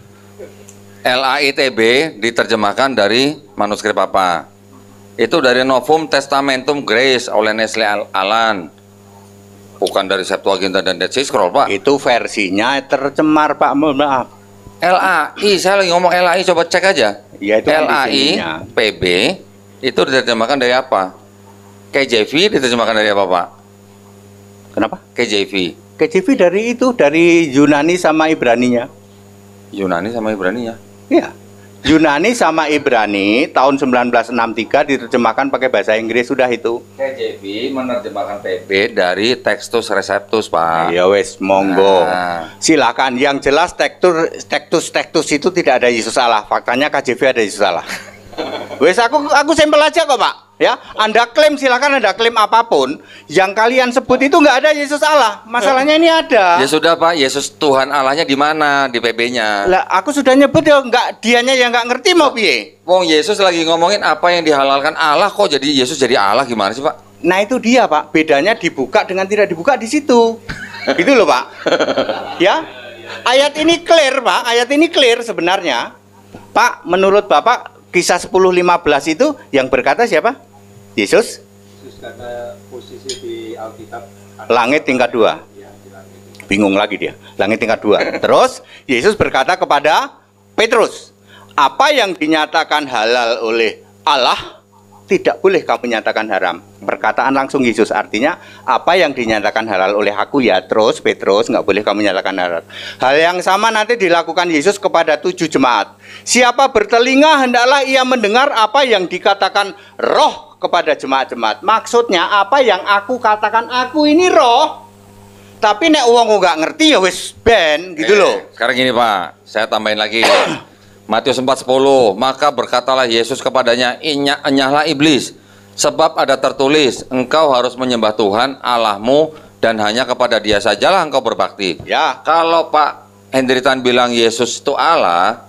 LAITB diterjemahkan dari manuskrip apa? Itu dari Novum Testamentum Grace oleh Nestle Aland. Bukan dari Septuaginta dan Dead Sea Scroll, Pak. Itu versinya tercemar, Pak. Mohon maaf. LAI, saya lagi ngomong LAI, coba cek aja. Ya, itu kan LAI disininya. PB itu diterjemahkan dari apa? KJV diterjemahkan dari apa, Pak? Kenapa? KJV. KJV dari Yunani sama Ibraninya. Yunani sama Ibrani ya. Iya. Yunani sama Ibrani tahun 1963 diterjemahkan pakai bahasa Inggris, sudah itu. KJV menerjemahkan PB dari Textus Receptus, Pak. Ya wes, monggo. Nah. Silakan. Yang jelas tektus itu tidak ada Yesus Allah. Faktanya KJV ada Yesus Allah. Wes, aku sampel aja kok, Pak. Ya, Anda klaim, silakan Anda klaim apapun. Yang kalian sebut itu nggak ada Yesus Allah. Masalahnya ini ada. Ya sudah, Pak, Yesus Tuhan Allahnya di mana? Di PB-nya. Lah, aku sudah nyebut ya, nggak, dianya yang nggak ngerti mau piye. Wong Yesus lagi ngomongin apa yang dihalalkan Allah, kok jadi Yesus jadi Allah, gimana sih, Pak? Nah, itu dia, Pak. Bedanya dibuka dengan tidak dibuka di situ. Gitu loh, Pak. Ya. Ayat ini clear, Pak. Ayat ini clear sebenarnya. Pak, menurut Bapak Kisah 10:15 itu yang berkata siapa? Yesus? Karena posisi di Alkitab Langit tingkat 2. Bingung lagi dia. Langit tingkat 2. Terus Yesus berkata kepada Petrus, apa yang dinyatakan halal oleh Allah tidak boleh kamu nyatakan haram. Perkataan langsung Yesus, artinya apa yang dinyatakan halal oleh aku ya terus Petrus, nggak boleh kamu nyatakan halal. Hal yang sama nanti dilakukan Yesus kepada 7 jemaat. Siapa bertelinga hendaklah ia mendengar apa yang dikatakan Roh kepada jemaat-jemaat. Maksudnya apa yang aku katakan, aku ini roh. Tapi nek wong nggak ngerti ya wis ben gitu loh. Sekarang gini, Pak, saya tambahin lagi. Matius 4:10, maka berkatalah Yesus kepadanya, enyahlah iblis, sebab ada tertulis, engkau harus menyembah Tuhan Allahmu dan hanya kepada Dia sajalah engkau berbakti. Ya, Kalau Pak Hendritan bilang Yesus itu Allah,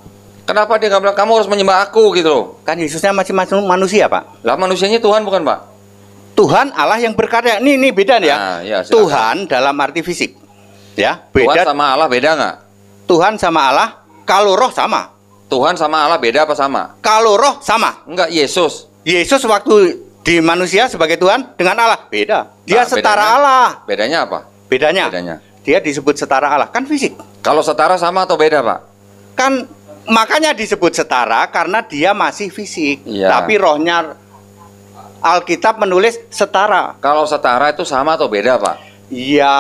kenapa dia nggak bilang kamu harus menyembah aku gitu loh? kan Yesusnya masih manusia, Pak. Lah manusianya Tuhan bukan, Pak? Tuhan Allah yang berkarya. Ini beda ya. Nah, ya, silakan. Tuhan dalam arti fisik. Ya, Tuhan beda. sama Allah beda nggak? Tuhan sama Allah, kalau roh sama. Tuhan sama Allah beda apa sama? Kalau roh sama. Enggak, Yesus. Yesus waktu di manusia sebagai Tuhan dengan Allah beda. Dia Nah, setara bedanya- Allah. Bedanya apa? Bedanya. Bedanya. Dia disebut setara Allah, kan fisik. Kalau setara sama atau beda, Pak? Kan makanya disebut setara karena dia masih fisik. Iya. Tapi rohnya Alkitab menulis setara. Kalau setara itu sama atau beda, Pak? Iya,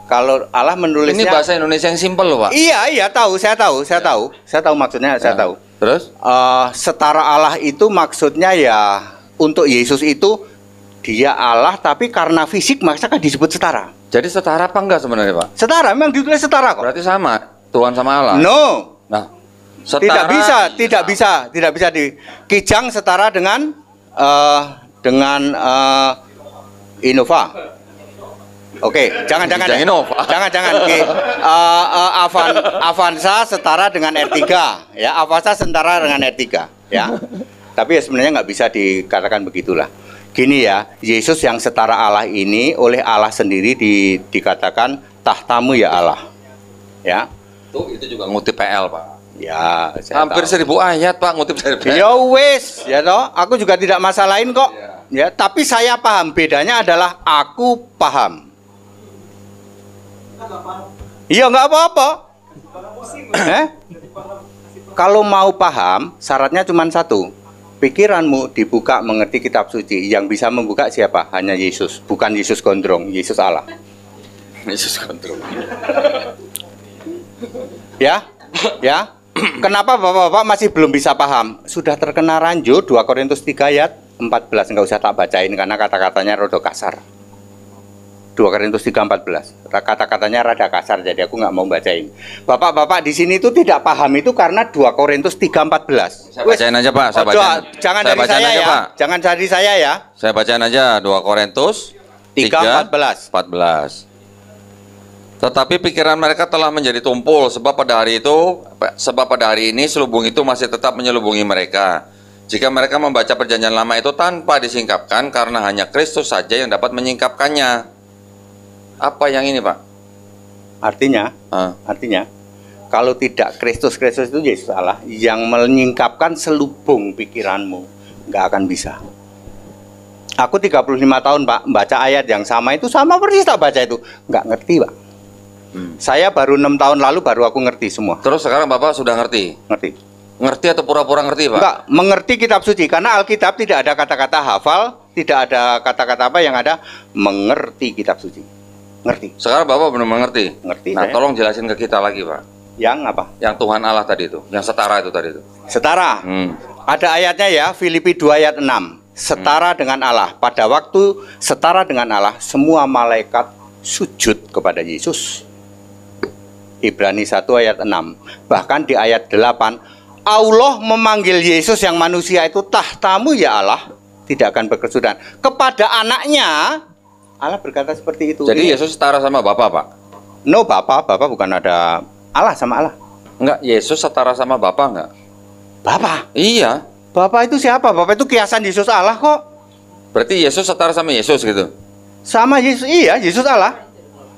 kalau Allah menulisnya Ini bahasa Indonesia yang simpel loh, Pak. Iya, saya tahu maksudnya, saya tahu. Terus? Setara Allah itu maksudnya ya untuk Yesus itu dia Allah tapi karena fisik maka disebut setara. Jadi setara apa enggak sebenarnya, Pak? Setara, memang ditulis setara kok. Berarti sama Tuhan sama Allah. No, Nah, tidak bisa dikijang setara dengan Innova. Oke, jangan. Kijang Innova. Jangan. Avanza setara dengan R3, ya. Avanza setara dengan R3, ya. Tapi ya sebenarnya nggak bisa dikatakan begitulah. Gini ya, Yesus yang setara Allah ini oleh Allah sendiri dikatakan tahtamu ya Allah, ya. Tuh, itu juga ngutip PL, Pak. Ya, saya Hampir tahu. 1000 ayat, Pak, ngutip dari PL. Ya wes, ya toh. Aku juga tidak masalahin kok. Ya, tapi saya paham. Bedanya adalah aku paham. Iya, nggak apa-apa. Kalau mau paham, syaratnya cuma satu. Pikiranmu dibuka mengerti kitab suci. Yang bisa membuka siapa? Hanya Yesus. Bukan Yesus gondrong, Yesus Allah. Yesus kontrol. Ya, ya. Kenapa bapak-bapak masih belum bisa paham? Sudah terkena ranjau 2 Korintus 3 ayat 14. Nggak usah tak bacain karena kata-katanya rada kasar. 2 Korintus 3:14. Kata-katanya rada kasar, jadi aku nggak mau bacain. Bapak-bapak di sini itu tidak paham itu karena 2 Korintus 3:14. Saya bacain aja, Pak. Saya bacain. Jangan Saya dari bacain saya aja, ya. Pak. Jangan dari saya ya. Saya bacain aja 2 Korintus 3:14. Tetapi pikiran mereka telah menjadi tumpul sebab pada hari ini selubung itu masih tetap menyelubungi mereka. Jika mereka membaca perjanjian lama itu tanpa disingkapkan, karena hanya Kristus saja yang dapat menyingkapkannya. Apa yang ini, Pak? Artinya, kalau tidak Kristus itu Yesus Allah yang menyingkapkan selubung pikiranmu, nggak akan bisa. Aku 35 tahun, Pak, baca ayat yang sama itu sama persis tak baca itu, nggak ngerti, Pak. Saya baru 6 tahun lalu baru aku ngerti semua. Terus sekarang Bapak sudah ngerti? Ngerti. Ngerti atau pura-pura ngerti, Pak? Enggak, mengerti kitab suci karena Alkitab tidak ada kata-kata hafal, tidak ada kata-kata apa yang ada mengerti kitab suci. Ngerti. Sekarang Bapak benar mengerti? Ngerti. Nah, saya. tolong jelasin ke kita lagi, Pak. Yang apa? Yang Tuhan Allah tadi itu, yang setara itu tadi itu. Setara. Ada ayatnya ya, Filipi 2 ayat 6. Setara dengan Allah. Pada waktu setara dengan Allah, semua malaikat sujud kepada Yesus. Ibrani 1 ayat 6. Bahkan di ayat 8, Allah memanggil Yesus yang manusia itu, tahtamu ya Allah tidak akan berkesudahan. Kepada anaknya, Allah berkata seperti itu. Jadi Yesus setara sama Bapak, Pak? No, Bapak bukan ada Allah sama Allah. Enggak, Yesus setara sama Bapak enggak? Bapak? Iya. Bapak itu siapa? Bapak itu kiasan Yesus Allah kok. Berarti Yesus setara sama Yesus gitu? Sama Yesus, iya, Yesus Allah.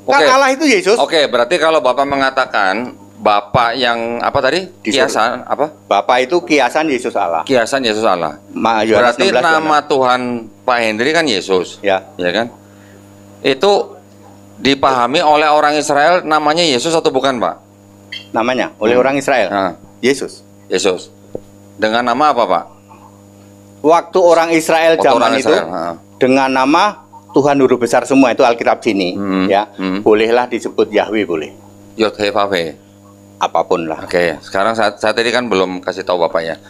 Kan Oke. Allah itu Yesus. Oke, berarti kalau Bapak mengatakan Bapak yang apa tadi? Kiasan apa? Bapak itu kiasan Yesus Allah. Kiasan Yesus Allah. Yohanes Berarti 16, nama Tuhan Pak Hendri kan Yesus. Ya. Ya kan? Itu dipahami oleh orang Israel namanya Yesus atau bukan, Pak? Namanya oleh orang Israel. Nah, Yesus. Yesus. Dengan nama apa, Pak? Waktu orang Israel Waktu zaman orang itu Israel, dengan nama Tuhan huruf besar semua itu Alkitab sini, ya. Bolehlah disebut Yahweh boleh. Yod-Heh-Vav-Heh. Apapun lah. Oke, sekarang saat tadi kan belum kasih tahu Bapak ya.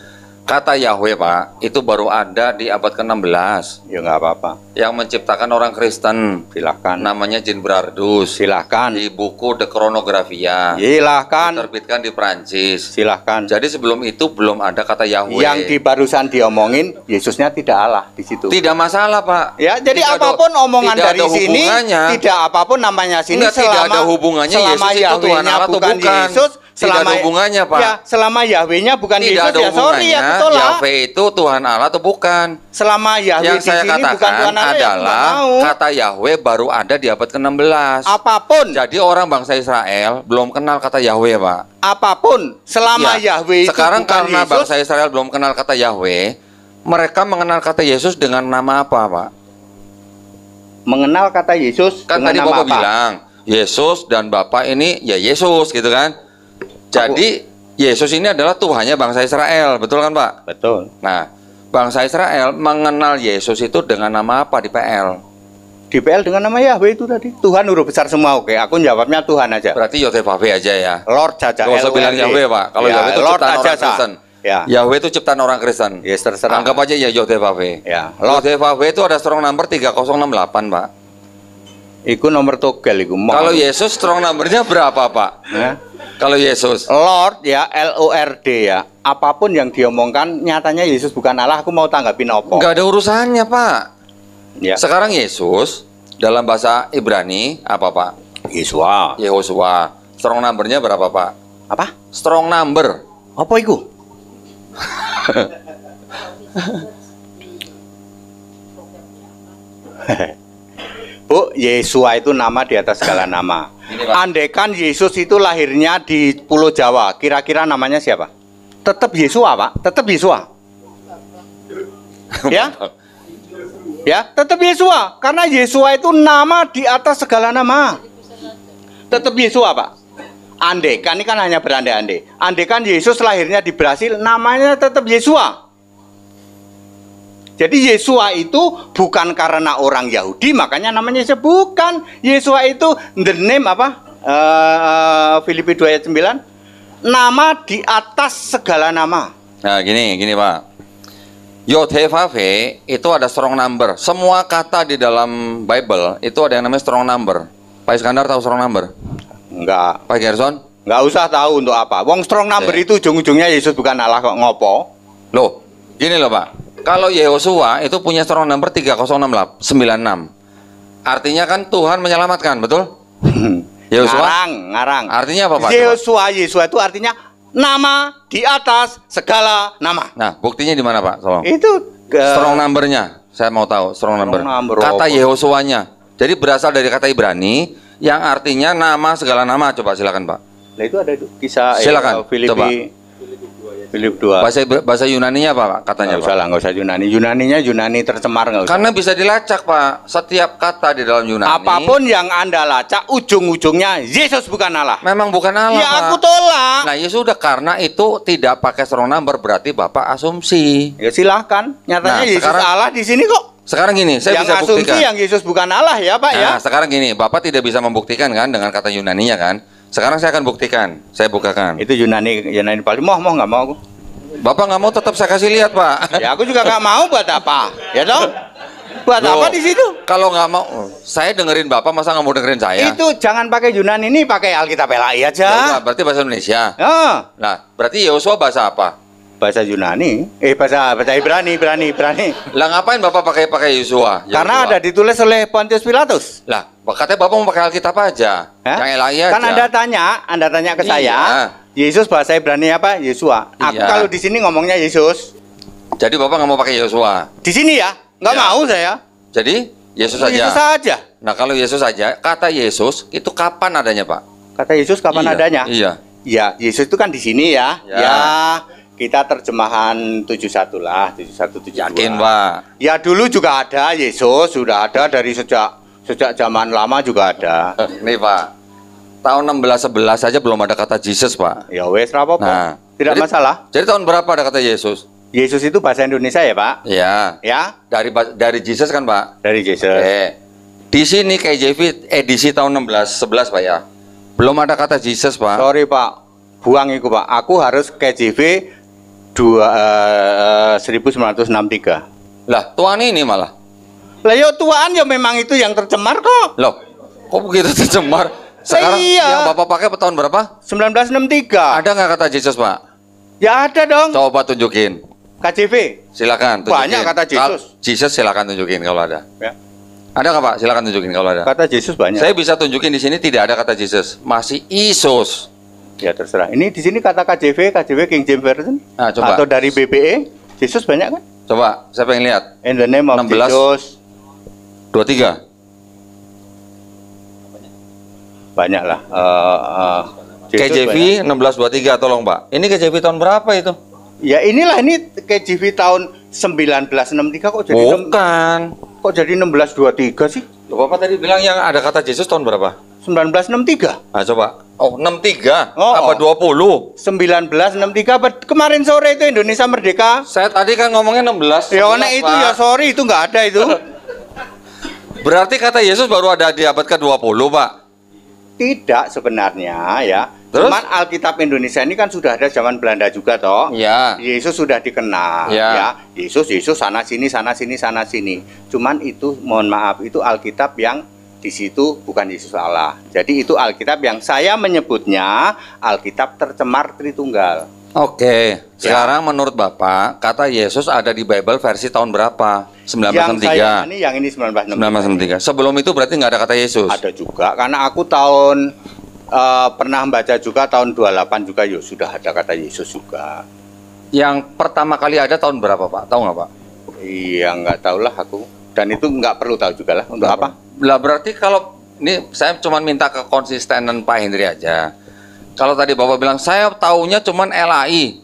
Kata Yahweh, Pak, itu baru ada di abad ke-16 Ya nggak apa-apa. yang menciptakan orang Kristen. Silahkan. Namanya Jean Bardus. Silahkan. Di buku The Chronographia. Silahkan. Diterbitkan di Prancis. Silahkan. Jadi sebelum itu belum ada kata Yahweh. Yang di barusan diomongin Yesusnya tidak Allah di situ. Tidak masalah, Pak. Ya, jadi Tidak apapun ada- omongan tidak dari ada sini, hubungannya. tidak apapun namanya sini Enggak, tidak ada hubungannya selama Yesus itu Tuhan Yahwehnya Allah atau bukan bukan. Yesus, Tidak ada hubungannya, Pak. Ya, selama Yahwehnya bukan Tidak Yesus ada ya sorry ya hubungannya. betul lah. Yahweh itu Tuhan Allah atau bukan? Selama Yahweh Yang di saya sini bukan katakan Tuhan Allah ya adalah nggak mau. kata Yahweh baru ada di abad ke-16. Apapun, Jadi orang bangsa Israel belum kenal kata Yahweh, Pak. apapun selama Ya, Yahweh itu sekarang bukan karena Yesus, bangsa Israel belum kenal kata Yahweh, mereka mengenal kata Yesus dengan nama apa, Pak? mengenal kata Yesus Kan dengan tadi nama Bapak apa? bilang Yesus dan Bapak ini ya Yesus gitu kan. Jadi Yesus ini adalah Tuhannya bangsa Israel, betul kan, Pak? Betul. Nah, bangsa Israel mengenal Yesus itu dengan nama apa di PL? Di PL dengan nama Yahweh itu tadi. Tuhan huruf besar semua, oke. Aku jawabnya Tuhan aja. Berarti Yod-Heh-Vav-Heh aja ya. Lord saja. Gak usah bilang LORD. Yahweh, Pak. Kalau Ya, Yahweh itu Lord ciptaan aja, orang Sa. Kristen. Ya. Yahweh itu ciptaan orang Kristen. Yes, terserah. Anggap aja ya Yod-Heh-Vav-Heh. Ya, Lord. Yod-Heh-Vav-Heh itu ada strong number 3068, Pak. Iku nomor togel iku. Mau. Kalau Yesus strong numbernya berapa, Pak? Ya. Kalau Yesus. Lord ya, LORD ya. Apapun yang diomongkan nyatanya Yesus bukan Allah. Aku mau tanggapin apa? Nggak ada urusannya, Pak. Ya. Sekarang Yesus dalam bahasa Ibrani apa, Pak? Yesua. Yehosua. Strong numbernya berapa, Pak? Apa? Strong number. Apa iku? Bu, Yesua itu nama di atas segala nama. Ini, Pak. Andaikan Yesus itu lahirnya di Pulau Jawa, kira-kira namanya siapa? Tetap Yesua, Pak. Tetap Yesua. Ya? Ya, tetap Yesua. Karena Yesua itu nama di atas segala nama. Tetap Yesua, Pak. Andaikan, ini kan hanya berandai-andai. Andaikan Yesus lahirnya di Brasil, namanya tetap Yesua. Jadi Yesua itu bukan karena orang Yahudi, makanya namanya Yesua. Bukan. Yesua itu the name apa? Filipi 2 ayat 9. Nama di atas segala nama. Nah, gini Pak. Yod-Heh-Vav-Heh itu ada strong number. Semua kata di dalam Bible itu ada yang namanya strong number. Pak Iskandar tahu strong number? Enggak. Pak Gerson? Enggak usah tahu untuk apa. Wong strong number Oke. itu ujung-ujungnya Yesus bukan Allah kok, ngopo? Loh, gini loh, Pak. Kalau Yehosua itu punya strong number 3096. Artinya kan Tuhan menyelamatkan, betul? Yehosua? Ngarang. Artinya apa, Pak? Yesua itu artinya nama di atas segala nama. Nah, buktinya di mana Pak? Tolong. Itu Strong number-nya. Saya mau tahu strong number. number Kata apa? Yehosuanya. Jadi berasal dari kata Ibrani yang artinya nama segala nama. Coba silakan Pak. Nah itu ada itu kisah Silakan, coba. Filip 2. Bahasa Yunaninya apa Pak? Katanya Nggak Pak. usah lah, nggak usah Yunani. Yunaninya Yunani tercemar nggak usah. Karena bisa dilacak Pak. Setiap kata di dalam Yunani. Apapun yang Anda lacak, ujung-ujungnya Yesus bukan Allah. Memang bukan Allah Ya Pak. aku tolak. Nah ya sudah, karena itu tidak pakai strong number berarti Bapak asumsi. Ya silahkan. Nyatanya Nah, Yesus sekarang- Allah di sini kok. Sekarang gini, saya Yang bisa asumsi buktikan. yang Yesus bukan Allah ya Pak ya. Nah, sekarang gini, Bapak tidak bisa membuktikan kan dengan kata Yunaninya kan? Sekarang saya akan buktikan. Saya bukakan. Itu Yunani paling mau nggak mau aku. Bapak nggak mau, tetap saya kasih lihat Pak. Ya aku juga nggak mau, buat apa? Ya dong. Buat Loh, apa di situ? Kalau nggak mau, saya dengerin Bapak, masa nggak mau dengerin saya? Itu jangan pakai Yunani, ini pakai Alkitab LAI Ya aja. udah, berarti bahasa Indonesia. Ah, Nah, berarti Yosua bahasa apa? bahasa Yunani, bahasa Ibrani. Lah ngapain Bapak pakai Yosua? Karena ada ditulis oleh Pontius Pilatus. Lah, katanya Bapak mau pakai Alkitab aja. Hah? Yang LAI aja. Kan Anda tanya ke Iya. saya, Yesus bahasa Ibrani apa? Yesua. Aku Iya. kalau di sini ngomongnya Yesus. Jadi Bapak nggak mau pakai Yosua. Di sini ya, nggak Ya. mau saya. Jadi Yesus saja. Yesus saja. Nah, kalau Yesus saja, kata Yesus itu kapan adanya, Pak? Kata Yesus kapan Iya, adanya? Iya. Ya, Yesus itu kan di sini ya. Ya. Ya, kita terjemahan 71 lah, 71 72. Yakin, Pak? Ya dulu juga ada Yesus, sudah ada dari sejak zaman lama juga ada. Nih, Pak. Tahun 1611 saja belum ada kata Jesus, Pak. Ya wes, apa-apa. Nah, Tidak jadi- masalah. Jadi tahun berapa ada kata Yesus? Yesus itu bahasa Indonesia ya, Pak? Ya. Ya, Dari Jesus kan, Pak? dari Yesus. Di sini KJV edisi tahun 1611, Pak ya. Belum ada kata Jesus, Pak. Sorry, Pak. Buang itu, Pak. Aku harus KJV 1963. Lah, tuan ini malah. Lah ya tuaan ya memang itu yang tercemar kok. Loh, kok begitu tercemar? Sekarang Iya. yang Bapak pakai tahun berapa? 1963. Ada nggak kata Jesus, Pak? Ya ada dong. Coba tunjukin. KJV. Silakan tunjukin. Banyak kata Jesus. Jesus silakan tunjukin kalau ada. Ya. Ada nggak Pak? Silakan tunjukin kalau ada. Kata Yesus banyak. Saya bisa tunjukin di sini tidak ada kata Jesus. Masih Isus. Ya terserah. Ini di sini kata KJV King James Version. Nah, coba. Atau dari BBE. Yesus banyak kan? Coba, saya pengen lihat. In the name of 16. Jesus. 23. Banyak lah. Yesus KJV banyak. 1623 tolong Pak. Ini KJV tahun berapa itu? Ya inilah ini KJV tahun 1963 kok jadi Bukan. kok jadi 1623 sih? Loh, Bapak tadi bilang yang ada kata Jesus tahun berapa? 1963. Nah, coba. Oh, 63. Oh, Apa 20? 1963 kemarin sore itu Indonesia Merdeka. Saya tadi kan ngomongnya 16. Ya 11, nek itu Pak. ya sorry itu nggak ada itu. Berarti kata Yesus baru ada di abad ke-20, Pak. Tidak sebenarnya ya. Terus? Cuman Alkitab Indonesia ini kan sudah ada zaman Belanda juga toh. Ya. Yesus sudah dikenal Ya. ya. Yesus sana sini. Cuman itu mohon maaf itu Alkitab yang di situ bukan Yesus Allah. Jadi itu Alkitab yang saya menyebutnya Alkitab tercemar Tritunggal. Oke. Sekarang menurut Bapak, kata Yesus ada di Bible versi tahun berapa? Yang saya 1963. yang ini 1963. 1963. Sebelum itu berarti nggak ada kata Yesus. Ada juga karena aku tahun pernah baca juga tahun 28 juga ya sudah ada kata Yesus juga. Yang pertama kali ada tahun berapa, Pak? Tahu nggak, Pak? Iya nggak tahu lah aku. Dan itu nggak perlu tahu juga lah untuk apa. Lah berarti kalau ini saya cuma minta kekonsistenan Pak Hendri aja. Kalau tadi Bapak bilang saya taunya cuman LAI,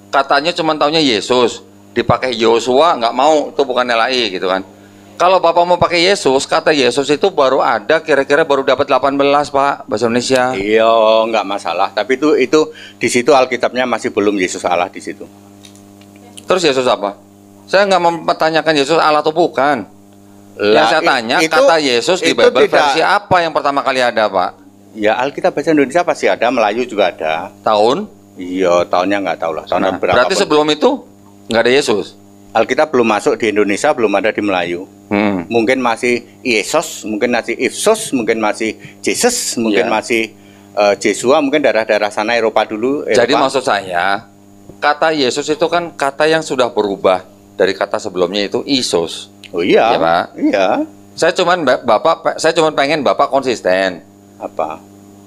katanya cuman taunya Yesus, dipakai Yosua nggak mau, itu bukan LAI gitu kan. Kalau Bapak mau pakai Yesus, kata Yesus itu baru ada kira-kira baru dapat 18 Pak bahasa Indonesia. Iya nggak masalah. Tapi itu di situ Alkitabnya masih belum Yesus Allah di situ. Terus Yesus apa? Saya nggak mempertanyakan Yesus Allah atau bukan. Yang saya tanya kata Yesus di Bible versi apa yang pertama kali ada, Pak? Ya Alkitab bahasa Indonesia pasti ada, Melayu juga ada. Tahun? Iya tahunnya nggak tahu lah. Tahun Nah, berapa? berarti sebelum itu nggak ada Yesus. Alkitab belum masuk di Indonesia, belum ada di Melayu. Mungkin masih Yesus, mungkin masih Ifsos, mungkin masih Jesus, mungkin Ya. masih Jesua, mungkin daerah-daerah sana Eropa dulu. Jadi Eropa. maksud saya, kata Yesus itu kan kata yang sudah berubah dari kata sebelumnya itu Isus. Oh iya, Ya, Pak. iya. Saya cuman pengen Bapak konsisten. Apa?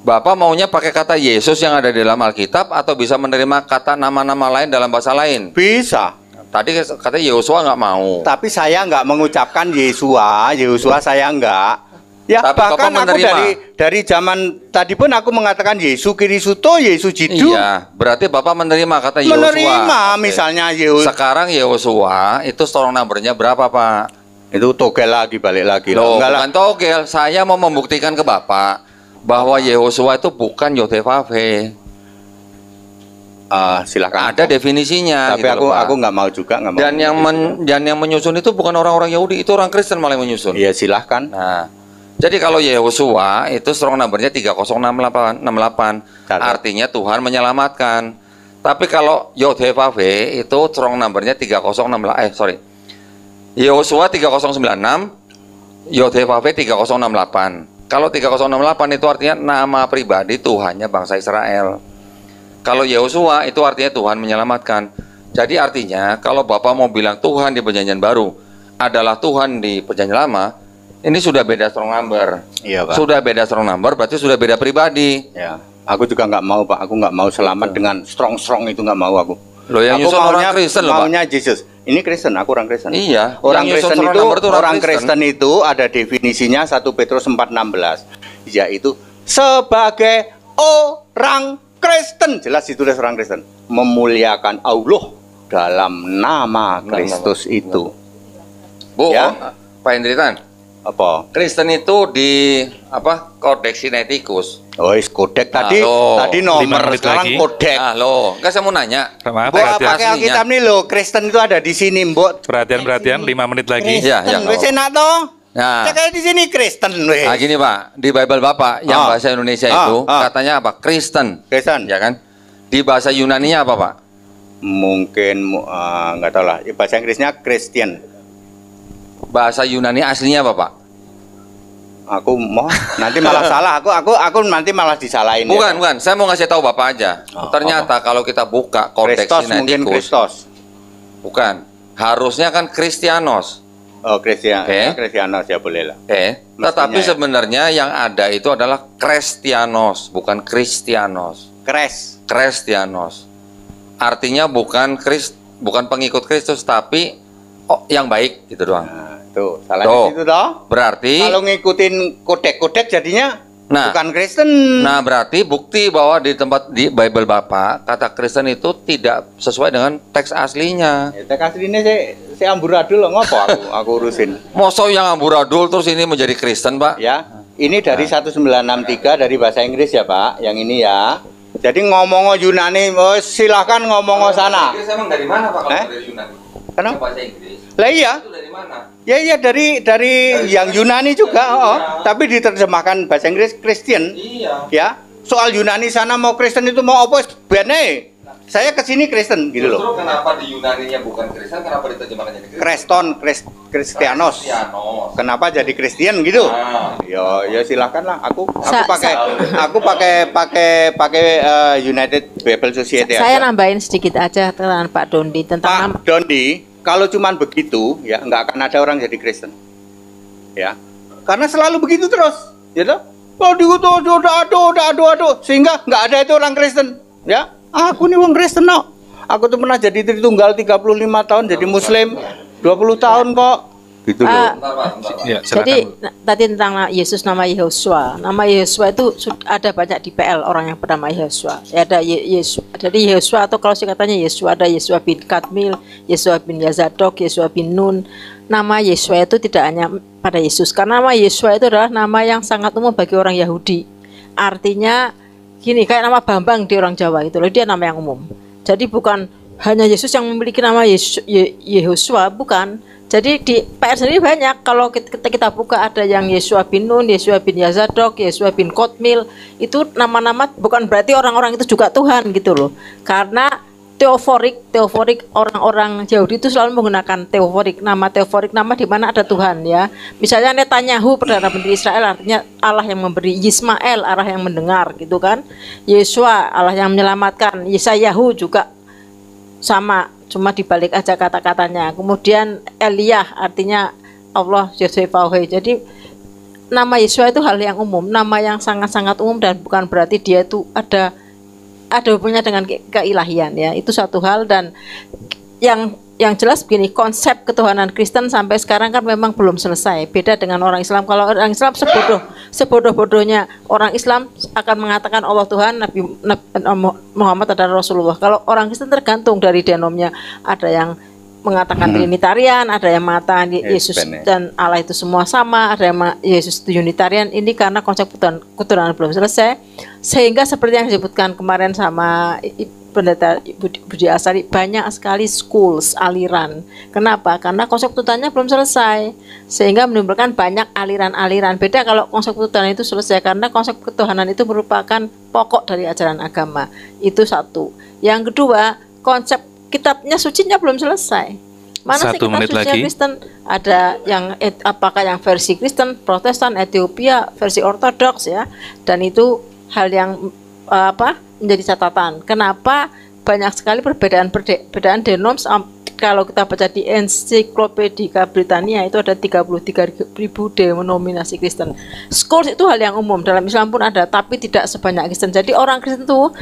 Bapak maunya pakai kata Yesus yang ada di dalam Alkitab atau bisa menerima kata nama-nama lain dalam bahasa lain? Bisa. Tadi kata Yosua nggak mau. Tapi saya nggak mengucapkan Yesua saya nggak. Ya, Tapi bahkan Bapak aku menerima. dari zaman tadi pun aku mengatakan Yesus Kirisuto, Yesus Jidu. Iya, berarti Bapak menerima kata Yosua. Menerima Oke. misalnya Yesus. Sekarang Yosua itu strong number-nya berapa, Pak? Itu togel lagi, balik lagi. Loh, Enggak lah. bukan togel. Saya mau membuktikan ke Bapak bahwa Yosua itu bukan Yotevave. Silakan. Ada definisinya. Tapi gitu loh, Pak. aku nggak mau juga, nggak mau. Dan yang menyusun itu bukan orang-orang Yahudi, itu orang Kristen malah yang menyusun. Iya, silahkan. Nah, jadi kalau Yosua itu strong number-nya 3068, Catat. artinya Tuhan menyelamatkan. Tapi kalau Yotevave itu strong number-nya 3068, Yosua 3096, Yotevave 3068. Kalau 3068 itu artinya nama pribadi Tuhannya bangsa Israel. Kalau Yosua itu artinya Tuhan menyelamatkan. Jadi artinya kalau Bapak mau bilang Tuhan di Perjanjian Baru adalah Tuhan di Perjanjian Lama, ini sudah beda strong number. Iya, Pak. Sudah beda strong number, berarti sudah beda pribadi. Ya, aku juga nggak mau, Pak. Aku nggak mau selamat dengan strong itu, nggak mau aku. Loh, yang aku nyusun orang Kristen loh, Pak. maunya Yesus. Ini Kristen, aku orang Kristen. Iya, Orang yang nyusun Kristen strong itu, number itu orang Kristen itu ada definisinya 1 Petrus 4:16, yaitu sebagai orang Kristen, jelas ditulis orang Kristen, memuliakan Allah dalam nama Kristus itu. Bu, Ya. Pak Hendritan, Apa? Kristen itu di apa? Kodeks Sinaiticus. Oh, kodek tadi, Halo. tadi 5 nomor, menit sekarang lagi. kodek. Ah, loh, enggak saya mau nanya. Maaf, Mbok perhatian, pakai Alkitab nih lo, Kristen itu ada di sini, Mbok. perhatian, 5 menit lagi. Iya, iya, Kristen, wis nggak enak toh? Nah. Cek aja di sini Kristen wis. Nah gini Pak, di Bible Bapak yang Ah. bahasa Indonesia Ah, itu ah. katanya apa? Kristen, Kristen. ya kan? Di bahasa Yunani-nya apa Pak? Mungkin nggak tahu lah. Bahasa Inggrisnya Christian. Bahasa Yunani aslinya apa Pak? Aku mau nanti malah salah. Aku nanti malah disalahin. Bukan, ya. bukan. Saya mau ngasih tahu Bapak aja. Oh, Ternyata kalau kita buka Kodeks Kristos mungkin Sinaiticus, Kristos. bukan. Harusnya kan Kristianos. Oh, Kristian. Oke. Kristianos ya boleh lah. Tetapi Mestinya ya. sebenarnya yang ada itu adalah Kristianos, bukan Kristianos. Kres. Kristianos. Artinya bukan pengikut Kristus tapi yang baik gitu doang. Nah, tuh, salahnya Tuh. itu toh. Berarti Kalau ngikutin kodek-kodek jadinya Nah. bukan Kristen. nah berarti bukti bahwa di tempat di Bible Bapak kata Kristen itu tidak sesuai dengan teks aslinya. Ya, teks aslinya si amburadul loh, ngopo aku urusin. Mosok yang amburadul terus ini menjadi Kristen, Pak? Ya, ini dari 1963 dari bahasa Inggris ya Pak, yang ini ya. Jadi ngomong Yunani, oh, silahkan ngomong sana. Inggris emang dari mana Pak kalau Eh? dari Yunani? Kenapa? Bahasa Inggris. Lah iya, Itu dari mana? ya dari yang Yunani juga, oh, tapi diterjemahkan bahasa Inggris Christian. Iya. Ya, soal Yunani sana mau Kristen itu mau apa? Bene, saya kesini Kristen gitu loh. Justru kenapa di Yunaninya bukan Kristen, kenapa diterjemahkan jadi Kristen? Kreston, Kristianos. Kristianos. Kenapa jadi Kristen gitu? Ah. Ya silakan lah. Aku Sa- pakai United Bible Society Saya aja. nambahin sedikit aja dengan Pak Dondi tentang nama. Pak Dondi, kalau cuman begitu ya nggak akan ada orang jadi Kristen. Ya. Karena selalu begitu terus, ya toh? Kalau diutus aduh sehingga nggak ada itu orang Kristen, ya. Aku nih orang Kristen no. Aku tuh pernah jadi Tritunggal 35 tahun, jadi Muslim 20 tahun kok. Gitu loh. Ah, Bentar, Pak, bentar, Pak. Ya, Jadi silakan. tadi tentang Yesus nama Yehosua. Nama Yehosua itu ada banyak di PL orang yang bernama Yehosua. Ya, ada Yesus. Jadi Yehosua atau kalau singkatannya Yesua, ada Yesua bin Kadmil, Yesua bin Yazadok, Yesua bin Nun. Nama Yesua itu tidak hanya pada Yesus. Karena nama Yesua itu adalah nama yang sangat umum bagi orang Yahudi. Artinya gini, kayak nama Bambang di orang Jawa gitu loh, dia nama yang umum. Jadi bukan hanya Yesus yang memiliki nama Yehosua, bukan. Jadi di PR sendiri banyak. Kalau kita buka ada yang Yesua bin Nun, Yesua bin Yazadok, Yesua bin Kotmil. Itu nama-nama bukan berarti orang-orang itu juga Tuhan gitu loh. Karena teoforik orang-orang Yahudi itu selalu menggunakan teoforik, nama di mana ada Tuhan ya. Misalnya Netanyahu perdana menteri Israel artinya Allah yang memberi, Yismael Allah yang mendengar gitu kan. Yesua Allah yang menyelamatkan, Yesayahu juga sama, cuma dibalik aja kata-katanya. Kemudian Eliyah artinya Allah Yehovah. Jadi nama Yesua itu hal yang umum, nama yang sangat-sangat umum dan bukan berarti dia itu ada hubungannya dengan keilahian ya. Itu satu hal. Dan yang jelas begini, konsep ketuhanan Kristen sampai sekarang kan memang belum selesai. Beda dengan orang Islam. Kalau orang Islam sebodoh-bodohnya orang Islam akan mengatakan Allah Tuhan, Nabi Muhammad adalah Rasulullah. Kalau orang Kristen tergantung dari denomnya. Ada yang mengatakan Trinitarian, ada yang mengatakan Yesus dan Allah itu semua sama, ada yang Yesus itu Unitarian. Ini karena konsep ketuhanan belum selesai, sehingga seperti yang disebutkan kemarin sama Pendeta Budi Asari, banyak sekali schools, aliran. Kenapa? Karena konsep ketuhanannya belum selesai, sehingga menimbulkan banyak aliran-aliran. Beda kalau konsep ketuhanan itu selesai, karena konsep ketuhanan itu merupakan pokok dari ajaran agama. Itu satu. Yang kedua, konsep kitabnya sucinya belum selesai. Mana sih kitab suci Kristen? Ada yang apakah yang versi Kristen, Protestan, Ethiopia, versi Ortodoks ya. Dan itu hal yang menjadi catatan. Kenapa banyak sekali perbedaan denom? Kalau kita baca di Ensiklopedia Britania itu ada 33.000 denominasi Kristen. Schools itu hal yang umum, dalam Islam pun ada, tapi tidak sebanyak Kristen. Jadi orang Kristen itu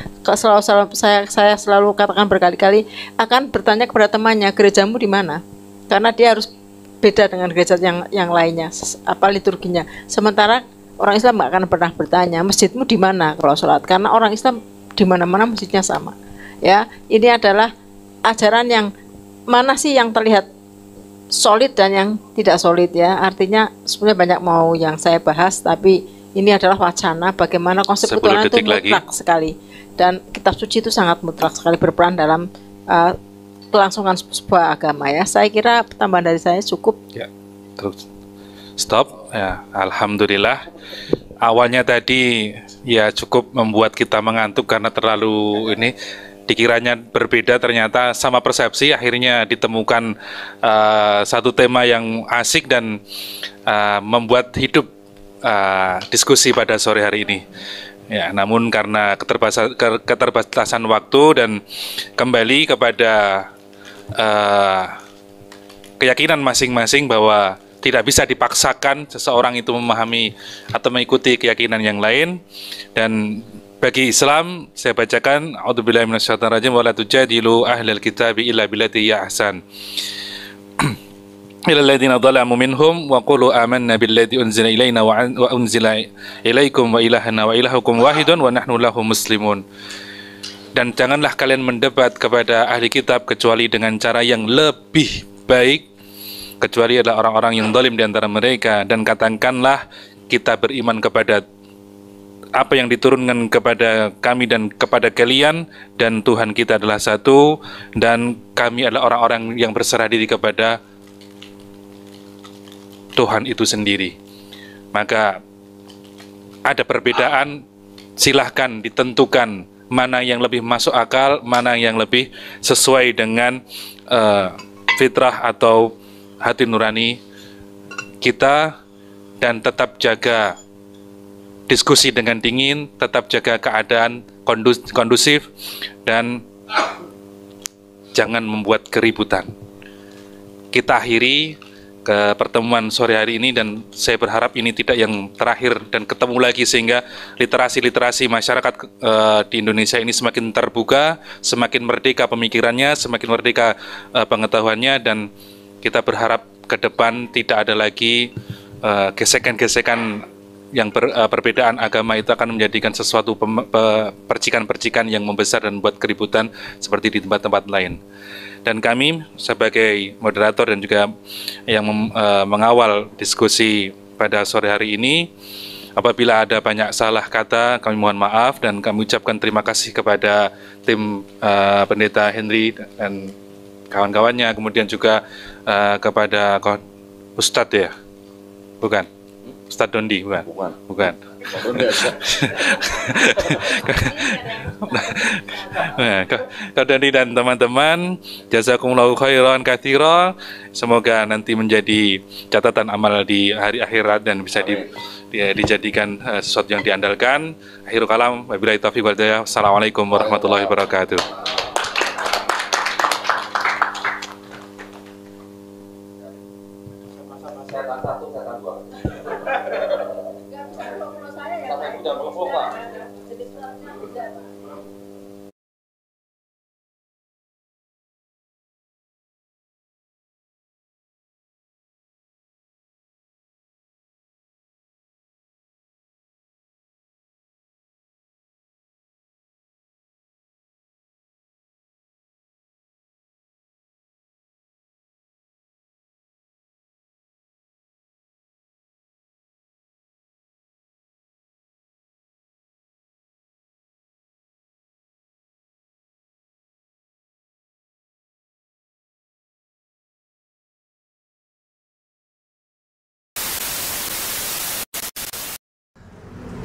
saya selalu katakan berkali-kali akan bertanya kepada temannya, gerejamu di mana? Karena dia harus beda dengan gereja yang lainnya, liturginya. Sementara orang Islam nggak akan pernah bertanya, masjidmu di mana kalau sholat? Karena orang Islam di mana-mana masjidnya sama. Ya, ini adalah ajaran yang mana sih yang terlihat solid dan yang tidak solid ya. Artinya sebenarnya banyak mau yang saya bahas, tapi ini adalah wacana bagaimana konsep ketuhanan itu mutlak sekali. Dan kitab suci itu sangat mutlak sekali berperan dalam kelangsungan sebuah agama ya. Saya kira tambahan dari saya cukup. Ya, terus stop ya. Alhamdulillah. Awalnya tadi ya cukup membuat kita mengantuk karena terlalu ini dikiranya berbeda, ternyata sama persepsi. Akhirnya ditemukan satu tema yang asik dan membuat hidup diskusi pada sore hari ini. Ya, namun karena keterbatasan waktu dan kembali kepada keyakinan masing-masing bahwa tidak bisa dipaksakan seseorang itu memahami atau mengikuti keyakinan yang lain. Dan bagi Islam, saya bacakan a'udzubillahi minasyaitonir rajim wa la tujadilu ahlal kitabi illa billati hiya ahsan. Ila alladziina dhalamu minhum wa qulu amanna billadzi unzila ilaina wa unzila ilaikum wa ilahana wa ilahukum wahidun wa nahnu lahu muslimun. Dan janganlah kalian mendebat kepada ahli kitab kecuali dengan cara yang lebih baik, kecuali adalah orang-orang yang zalim di antara mereka, dan katakanlah kita beriman kepada apa yang diturunkan kepada kami dan kepada kalian, dan Tuhan kita adalah satu, dan kami adalah orang-orang yang berserah diri kepada Tuhan itu sendiri. Maka ada perbedaan, silahkan ditentukan mana yang lebih masuk akal, mana yang lebih sesuai dengan fitrah atau hati nurani kita, dan tetap jaga diskusi dengan dingin, tetap jaga keadaan kondusif, dan jangan membuat keributan. Kita akhiri ke pertemuan sore hari ini, dan saya berharap ini tidak yang terakhir dan ketemu lagi, sehingga literasi masyarakat di Indonesia ini semakin terbuka, semakin merdeka pemikirannya, semakin merdeka pengetahuannya, dan kita berharap ke depan tidak ada lagi gesekan-gesekan yang perbedaan agama itu akan menjadikan sesuatu percikan-percikan yang membesar dan membuat keributan seperti di tempat-tempat lain. Dan kami sebagai moderator dan juga yang mengawal diskusi pada sore hari ini, apabila ada banyak salah kata, kami mohon maaf, dan kami ucapkan terima kasih kepada tim Pendeta Henry dan kawan-kawannya, kemudian juga kepada Ustadz ya, bukan? Ustadz Dondi, bukan. Kak Dondi dan teman-teman, jazakumullahu khairan katsira. Semoga nanti menjadi catatan amal di hari akhirat dan bisa dijadikan sesuatu yang diandalkan. Akhirul kalam, wabillahi taufiq wal hidayah. Assalamualaikum warahmatullahi wabarakatuh. Setan 1, setan 2.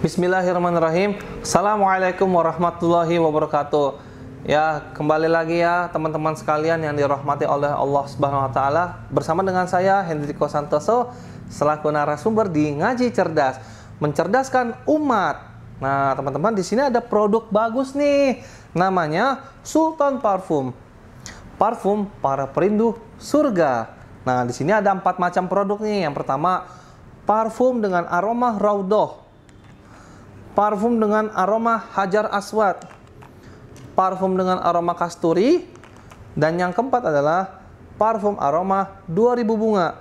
Bismillahirrahmanirrahim. Assalamualaikum warahmatullahi wabarakatuh. Ya, kembali lagi ya teman-teman sekalian yang dirahmati oleh Allah Subhanahu wa taala. Bersama dengan saya Hendriko Santoso selaku narasumber di Ngaji Cerdas, mencerdaskan umat. Nah, teman-teman, di sini ada produk bagus nih. Namanya Sultan Parfum. Parfum para perindu surga. Nah, di sini ada 4 macam produk nih. Yang pertama, parfum dengan aroma Raudhah. Parfum dengan aroma Hajar Aswad, parfum dengan aroma kasturi, dan yang keempat adalah parfum aroma 2000 bunga.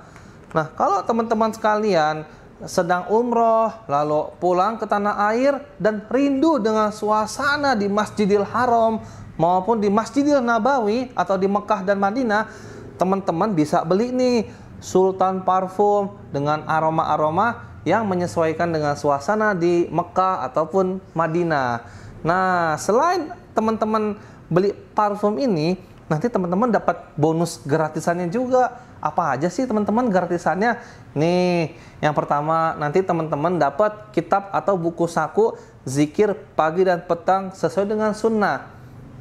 Nah, kalau teman-teman sekalian sedang umroh, lalu pulang ke tanah air dan rindu dengan suasana di Masjidil Haram maupun di Masjidil Nabawi atau di Mekah dan Madinah, teman-teman bisa beli nih Sultan Parfum dengan aroma-aroma yang menyesuaikan dengan suasana di Mekah ataupun Madinah. Nah, selain teman-teman beli parfum ini, nanti teman-teman dapat bonus gratisannya juga. Apa aja sih teman-teman gratisannya? Nih, yang pertama nanti teman-teman dapat kitab atau buku saku zikir pagi dan petang sesuai dengan sunnah.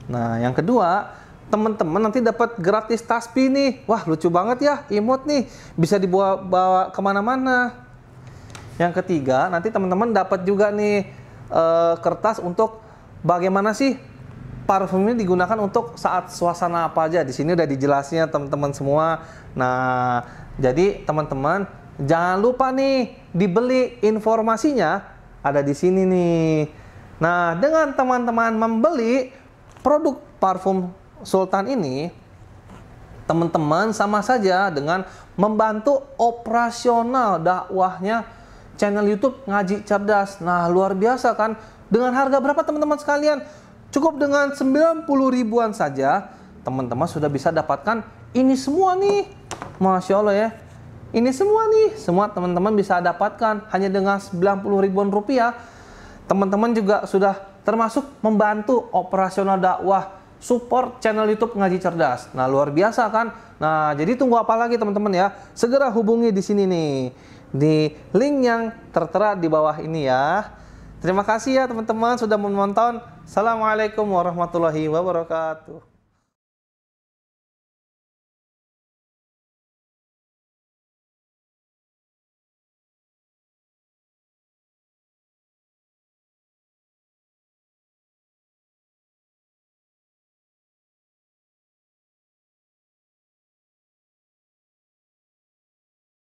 Nah, yang kedua, teman-teman nanti dapat gratis tasbih nih. Wah, lucu banget ya, imut nih, bisa dibawa kemana-mana. Yang ketiga, nanti teman-teman dapat juga nih kertas untuk bagaimana sih parfum ini digunakan untuk saat suasana apa aja. Di sini udah dijelasnya teman-teman semua. Nah, jadi teman-teman jangan lupa nih dibeli, informasinya ada di sini nih. Nah, dengan teman-teman membeli produk parfum Sultan ini, teman-teman sama saja dengan membantu operasional dakwahnya channel YouTube Ngaji Cerdas. Nah, luar biasa kan? Dengan harga berapa teman-teman sekalian? Cukup dengan 90 ribuan saja, teman-teman sudah bisa dapatkan ini semua nih. Masya Allah ya. Ini semua nih, semua teman-teman bisa dapatkan hanya dengan 90 ribuan rupiah. Teman-teman juga sudah termasuk membantu operasional dakwah, support channel YouTube Ngaji Cerdas. Nah, luar biasa kan? Nah, jadi tunggu apa lagi teman-teman ya? Segera hubungi di sini nih, di link yang tertera di bawah ini ya. Terima kasih ya teman-teman sudah menonton. Assalamualaikum warahmatullahi wabarakatuh.